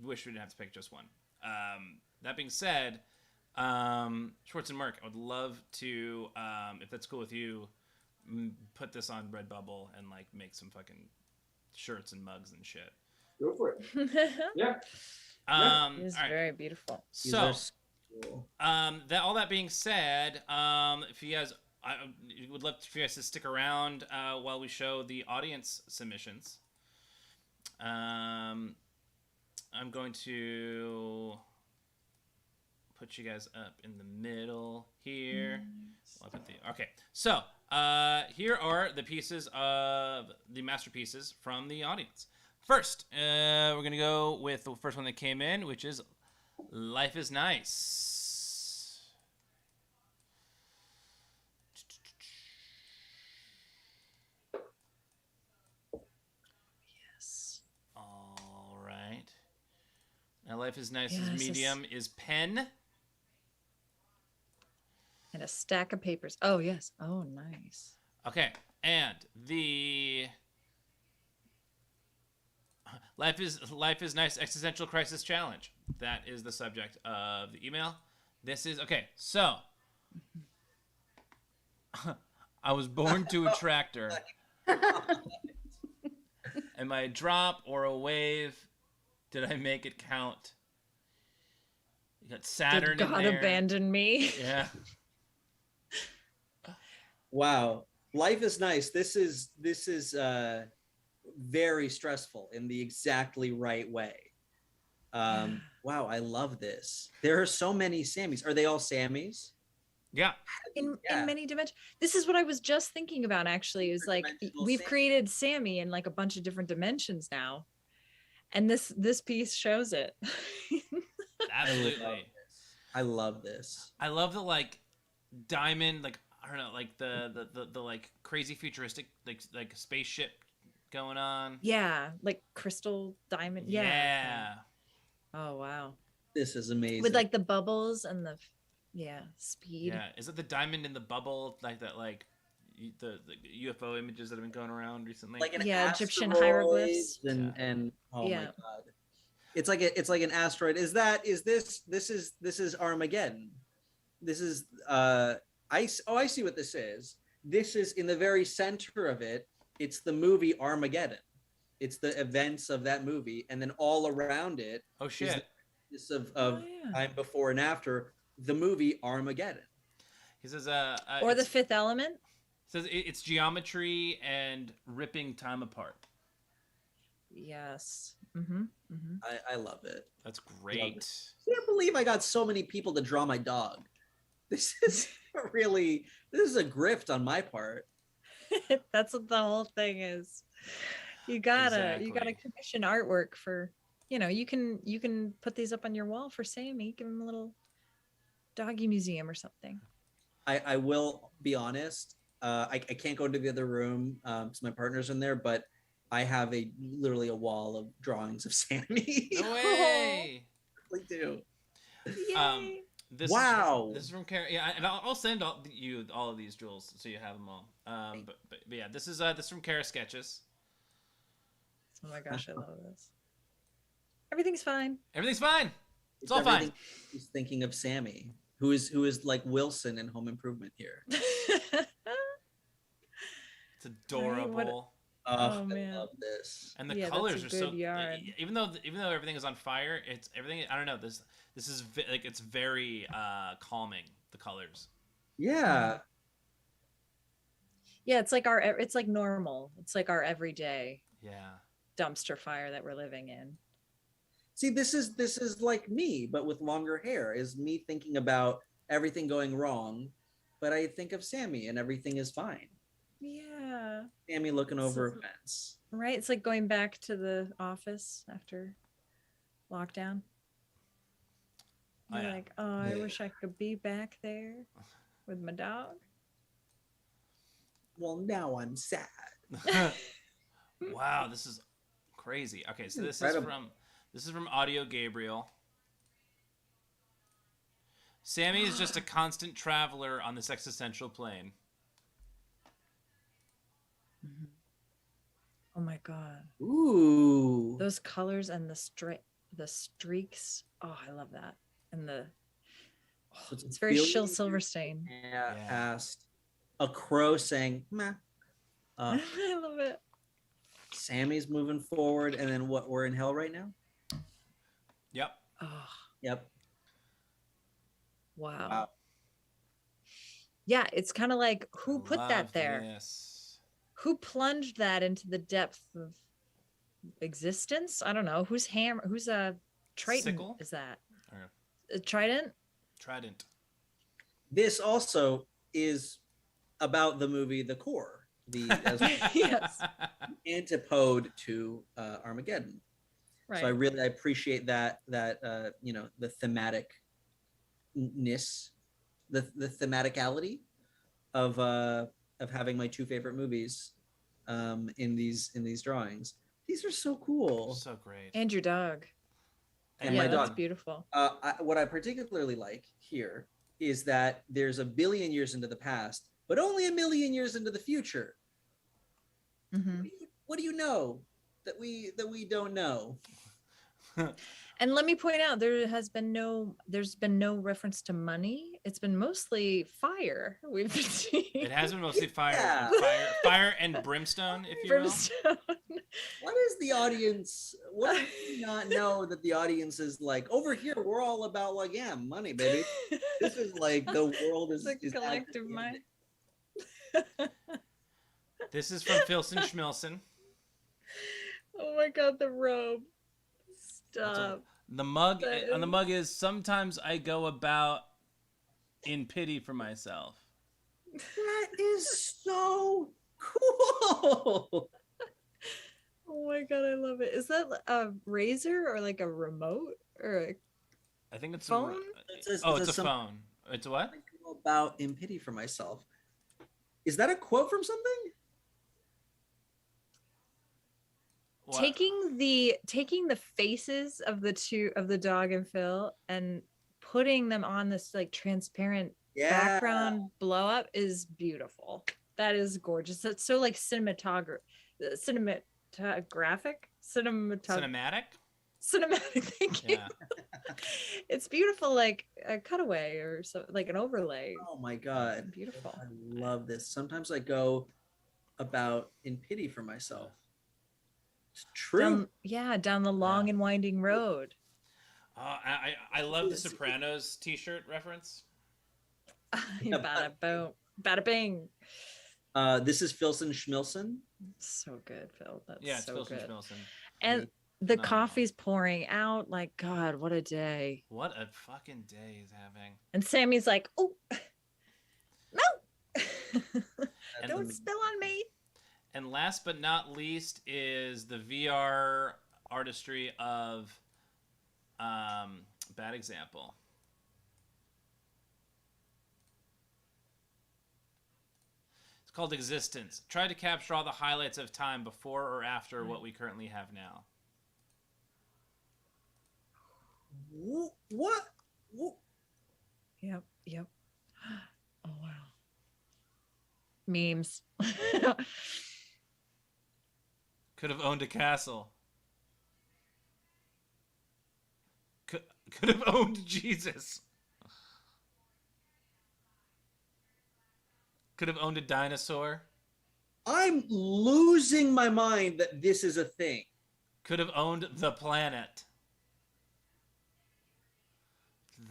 wish we didn't have to pick just one. That being said, Schwartz and Merck, I would love to, if that's cool with you, put this on Redbubble and like make some fucking shirts and mugs and shit. Go for it. Yeah. It's all right. very beautiful. So, Cool. all that being said, if you guys, I would love for you guys to stick around while we show the audience submissions. I'm going to put you guys up in the middle here. Okay, so here are the pieces of the masterpieces from the audience. First, we're going to go with the first one that came in, which is Life is Nice. Yes. All right. Now, Life is Nice's Yes, medium is pen. And a stack of papers. Oh, yes. Oh, nice. Okay, and the Life is Nice Existential Crisis Challenge. That is the subject of the email. This is okay. So, I was born to a tractor. Am I a drop or a wave? Did I make it count? You got Saturn Did God in there. abandon me? Yeah. Wow, Life is Nice. This is very stressful in the exactly right way. Wow, I love this. There are so many Sammys. Are they all Sammys? Yeah. In many dimensions. This is what I was just thinking about, actually. Is like we've created Sammy in like a bunch of different dimensions now. And this piece shows it. Absolutely. I love this. I love the like diamond, like I don't know, like the like crazy futuristic like spaceship going on. Yeah, like crystal diamond. Yeah. Oh wow. This is amazing. With like the bubbles and the speed. Yeah. Is it the diamond in the bubble like that? Like the UFO images that have been going around recently. like an Egyptian asteroid hieroglyphs. and oh my god. It's like an asteroid. This is Armageddon. This is I see what this is. This is in the very center of it. It's the movie Armageddon. It's the events of that movie, and then all around it. Oh shit! This of time before and after the movie Armageddon. He says, or The Fifth Element. Says it's geometry and ripping time apart. Yes. Mm-hmm. Mm-hmm. I love it. That's great. I can't believe I got so many people to draw my dog. This is a grift on my part. That's what the whole thing is. You gotta commission artwork for, you can put these up on your wall for Sammy. Give him a little doggy museum or something. I will be honest. I can't go into the other room because my partner's in there, but I have literally a wall of drawings of Sammy. No way. I really do. Yay. Wow. This is from Kara. Yeah, and I'll send you all of these, Jules, so you have them all. But yeah, this is from Kara Sketches. Oh my gosh, I love this. Everything's fine. Everything's fine. It's all fine. He's thinking of Sammy, who is like Wilson in Home Improvement here. It's adorable. Oh man, I love this. And the colors are so yarn. Even though everything is on fire, it's everything. I don't know. This is like it's very calming. The colors. Yeah. Yeah, it's like normal. It's like our everyday dumpster fire that we're living in. See, this is like me, but with longer hair. Is me thinking about everything going wrong, but I think of Sammy and everything is fine. Yeah. Sammy looking over a fence. Right? It's like going back to the office after lockdown. You're like, I wish I could be back there with my dog. Well, now I'm sad. Wow, this is crazy. Okay, so this is from Audio Gabriel. Sammy is just a constant traveler on this existential plane. Oh my god. Ooh. Those colors and the streaks. Oh, I love that. And it's very Shill Silverstein. Yeah. Past a crow saying meh. I love it. Sammy's moving forward, and then what? We're in hell right now. Yep. Oh. Yep. Wow. Yeah, it's kind of like who put that there? This. Who plunged that into the depth of existence? I don't know. Whose a Triton Sickle? is that? Or A Trident? Trident. This also is about the movie The Core, as Yes. antipode to Armageddon. Right. So I really appreciate that the thematicness, the thematicality of having my two favorite movies in these drawings. These are so cool. So great. And your dog. And yeah, my that's dog. beautiful. What I particularly like here is that there's a billion years into the past, but only a million years into the future. Mm-hmm. What do you know that we don't know? And let me point out, there's been no reference to money. It's been mostly fire. We've been seeing. It has been mostly fire, Yeah. fire and brimstone, if you will. What is the audience? What do you not know that the audience is like? Over here, we're all about like, yeah, money, baby. This is like the world is a collective mind. This is from Filson Schmilson. Oh my god, the robe. Stop. The mug on the mug is sometimes I go about in pity for myself. That is so cool. Oh my god, I love it. Is that a razor or like a remote or I think it's phone? It's a phone. It's a what? I go about in pity for myself. Is that a quote from something? What? Taking the faces of the dog and Phil and putting them on this like transparent background blow up is beautiful. That is gorgeous. That's so like cinematic. Thank you. Yeah. It's beautiful, like a cutaway or so, like an overlay. Oh my god, Beautiful. I love this. Sometimes I go about in pity for myself. It's true. Down the long and winding road. I love the Sopranos t-shirt reference. Bada boom, bada bing. This is Filson Schmilson. So good, Phil. That's Yeah, it's so Filson good. Schmilson. And the coffee's pouring out. Like, God, what a day. What a fucking day he's having. And Sammy's like, oh, no. And Don't spill on me. And last but not least is the VR artistry of Bad Example. It's called Existence. Try to capture all the highlights of time before or after what we currently have now. What? Yep. Oh wow. Memes. Could have owned a castle. Could have owned Jesus. Could have owned a dinosaur. I'm losing my mind that this is a thing. Could have owned the planet.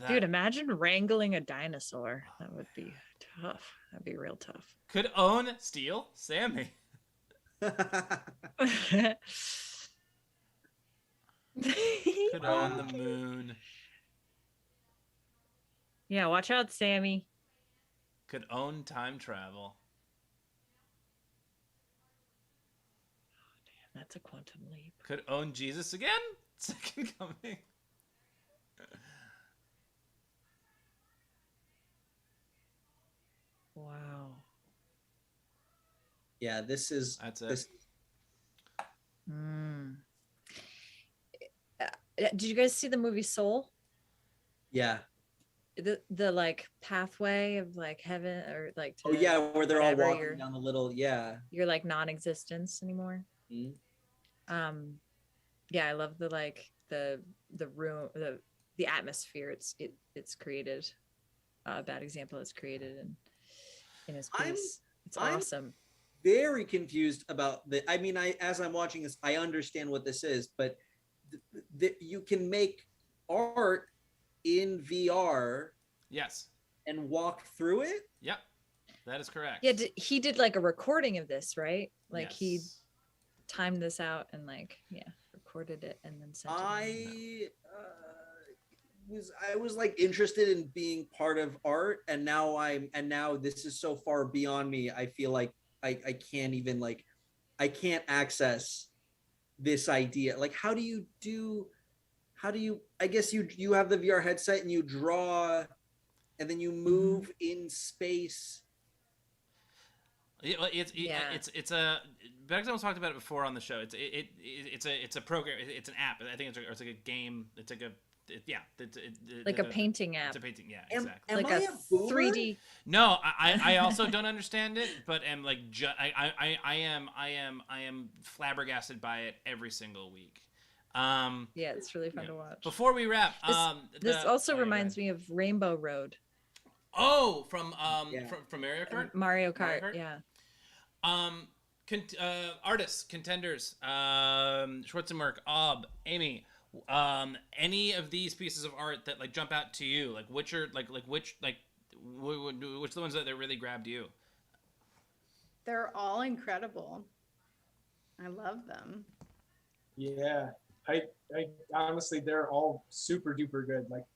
Dude, imagine wrangling a dinosaur. That would be tough. That'd be real tough. Could own Steel Sammy. Could own the moon. Yeah, watch out, Sammy. Could own time travel. Damn, that's a quantum leap. Could own Jesus again? Second coming. Wow. Yeah, this is. That's it. This, Did you guys see the movie Soul? yeah. The like pathway of like heaven or like Oh yeah, where they're all whatever, walking down the little you're like non-existence anymore. Mhm. Yeah, I love the like the room, the atmosphere it's created. Bad example it's created in his piece. It's awesome. Very confused about the. I mean, as I'm watching this, I understand what this is, but you can make art in VR. Yes. And walk through it. Yep, that is correct. Yeah, he did like a recording of this, right? Like yes. he timed this out and like recorded it and then sent it. I was like interested in being part of art, and now this is so far beyond me. I feel like I can't even like I can't access this idea. Like how do you I guess you have the VR headset and you draw and then you move in space. It's a Bechdel talked about it before on the show. It's a program. It's an app. I think it's like a game. It's like a like a painting app. It's a painting, yeah, exactly. Am like I a boomer? 3D. No, I also don't understand it, but am like I am flabbergasted by it every single week. Yeah, it's really fun to watch. Before we wrap, this also reminds me of Rainbow Road. Oh, from Mario Kart. Mario Kart, yeah. Artists, contenders, Schwarzenberg, Ob, Amy. Any of these pieces of art that like jump out to you? Like which are which are the ones that really grabbed you? They're all incredible. I love them. Yeah, I honestly, they're all super duper good. Like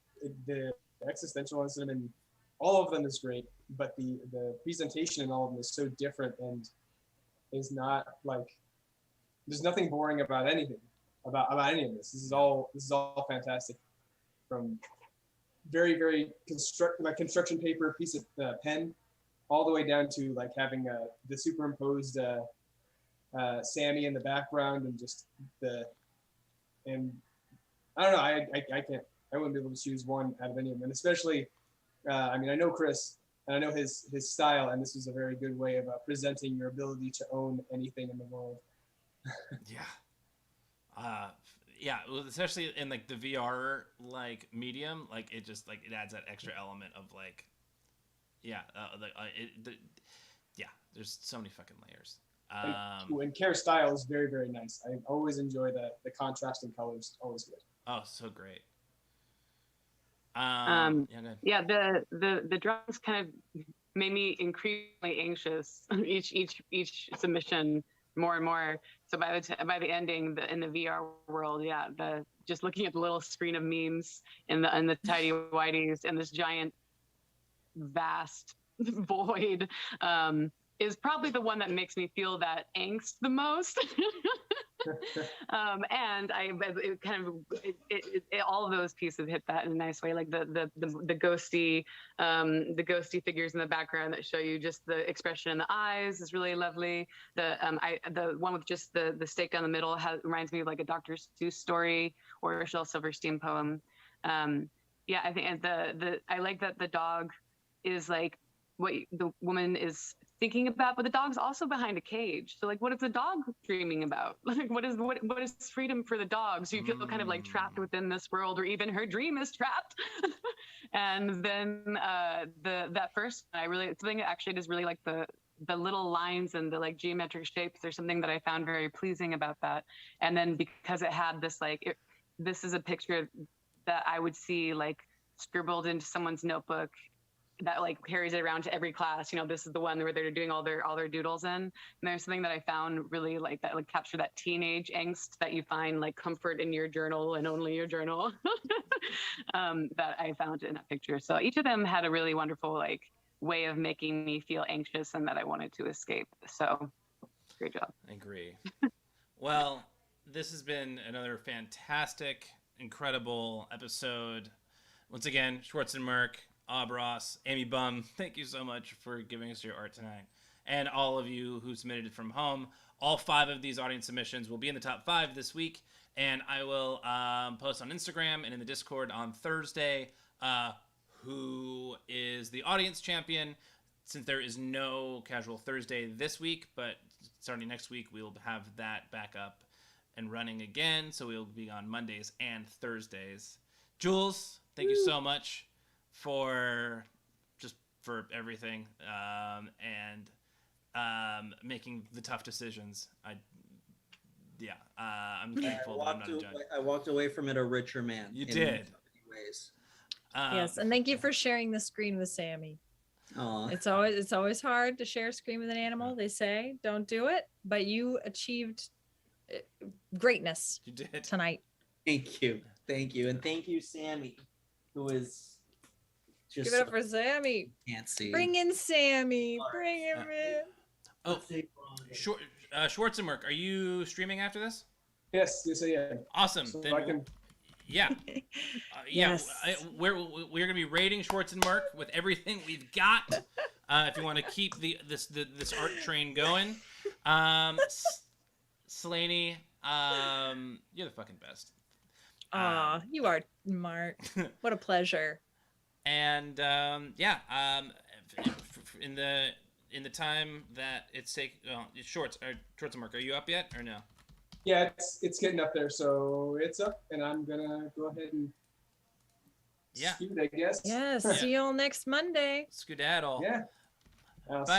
the existential ones, and all of them is great, but the presentation in all of them is so different and is not like there's nothing boring about anything about any of this. This is all fantastic. From very very construction paper piece of pen, all the way down to like having the superimposed Sammy in the background and just and I don't know. I wouldn't be able to choose one out of any of them, and especially. I mean, I know Chris, and I know his style, and this is a very good way of presenting your ability to own anything in the world. Yeah, well, especially in like the VR like medium, like it just like it adds that extra element of like, there's so many fucking layers. And Kare's style is very very nice. I always enjoy the contrasting colors. Always good. Oh, so great. The drums kind of made me increasingly anxious each submission more and more. So by the ending in the VR world, just looking at the little screen of memes and the tidy whities and this giant vast void is probably the one that makes me feel that angst the most. And all of those pieces hit that in a nice way, like the ghosty figures in the background that show you just the expression in the eyes is really lovely. The one with just the stake down the middle reminds me of like a Dr. Seuss story or a Shel Silverstein poem. yeah, I think, and I like that the dog is like what the woman is thinking about, but the dog's also behind a cage. So like, what is the dog dreaming about? Like, what is freedom for the dog? So you feel kind of like trapped within this world, or even her dream is trapped. And then that first, something actually is really like the little lines and the like geometric shapes. There's something that I found very pleasing about that. And then because it had this like, this is a picture that I would see like scribbled into someone's notebook that like carries it around to every class. You know, this is the one where they're doing all their doodles in. And there's something that I found really like that, like capture that teenage angst that you find like comfort in your journal and only your journal. That I found in that picture. So each of them had a really wonderful like way of making me feel anxious and that I wanted to escape. So great job. I agree. Well, this has been another fantastic, incredible episode. Once again, Schwartz and Merck, Abras, Amy Bum, thank you so much for giving us your art tonight. And all of you who submitted it from home. All 5 of these audience submissions will be in the top 5 this week. And I will post on Instagram and in the Discord on Thursday who is the audience champion. Since there is no Casual Thursday this week, but starting next week, we'll have that back up and running again. So we'll be on Mondays and Thursdays. Jules, thank you so much for everything and making the tough decisions. I'm thankful that I'm not a judge. I walked away from it a richer man. You did. Ways. Yes, and thank you for sharing the screen with Sammy. Aww. It's always hard to share a screen with an animal. They say don't do it, but you achieved greatness. You did tonight. Thank you, and thank you, Sammy, who is just. Give it up for Sammy. Can't see. Bring in Sammy. Bring him in. Oh, Schwartz and Merck, are you streaming after this? Yes, I am. Awesome. So then I can... Yeah. Yes. We're going to be rating Schwartz and Merck with everything we've got. If you want to keep this art train going, Slaney, you're the fucking best. You are, Mark. What a pleasure. And in the time that it's taken, Schwartz and Merck, are you up yet or no? Yeah, it's getting up there, so it's up, and I'm gonna go ahead and scoot, I guess. Yeah, see you all next Monday. Skedaddle. Yeah. Bye.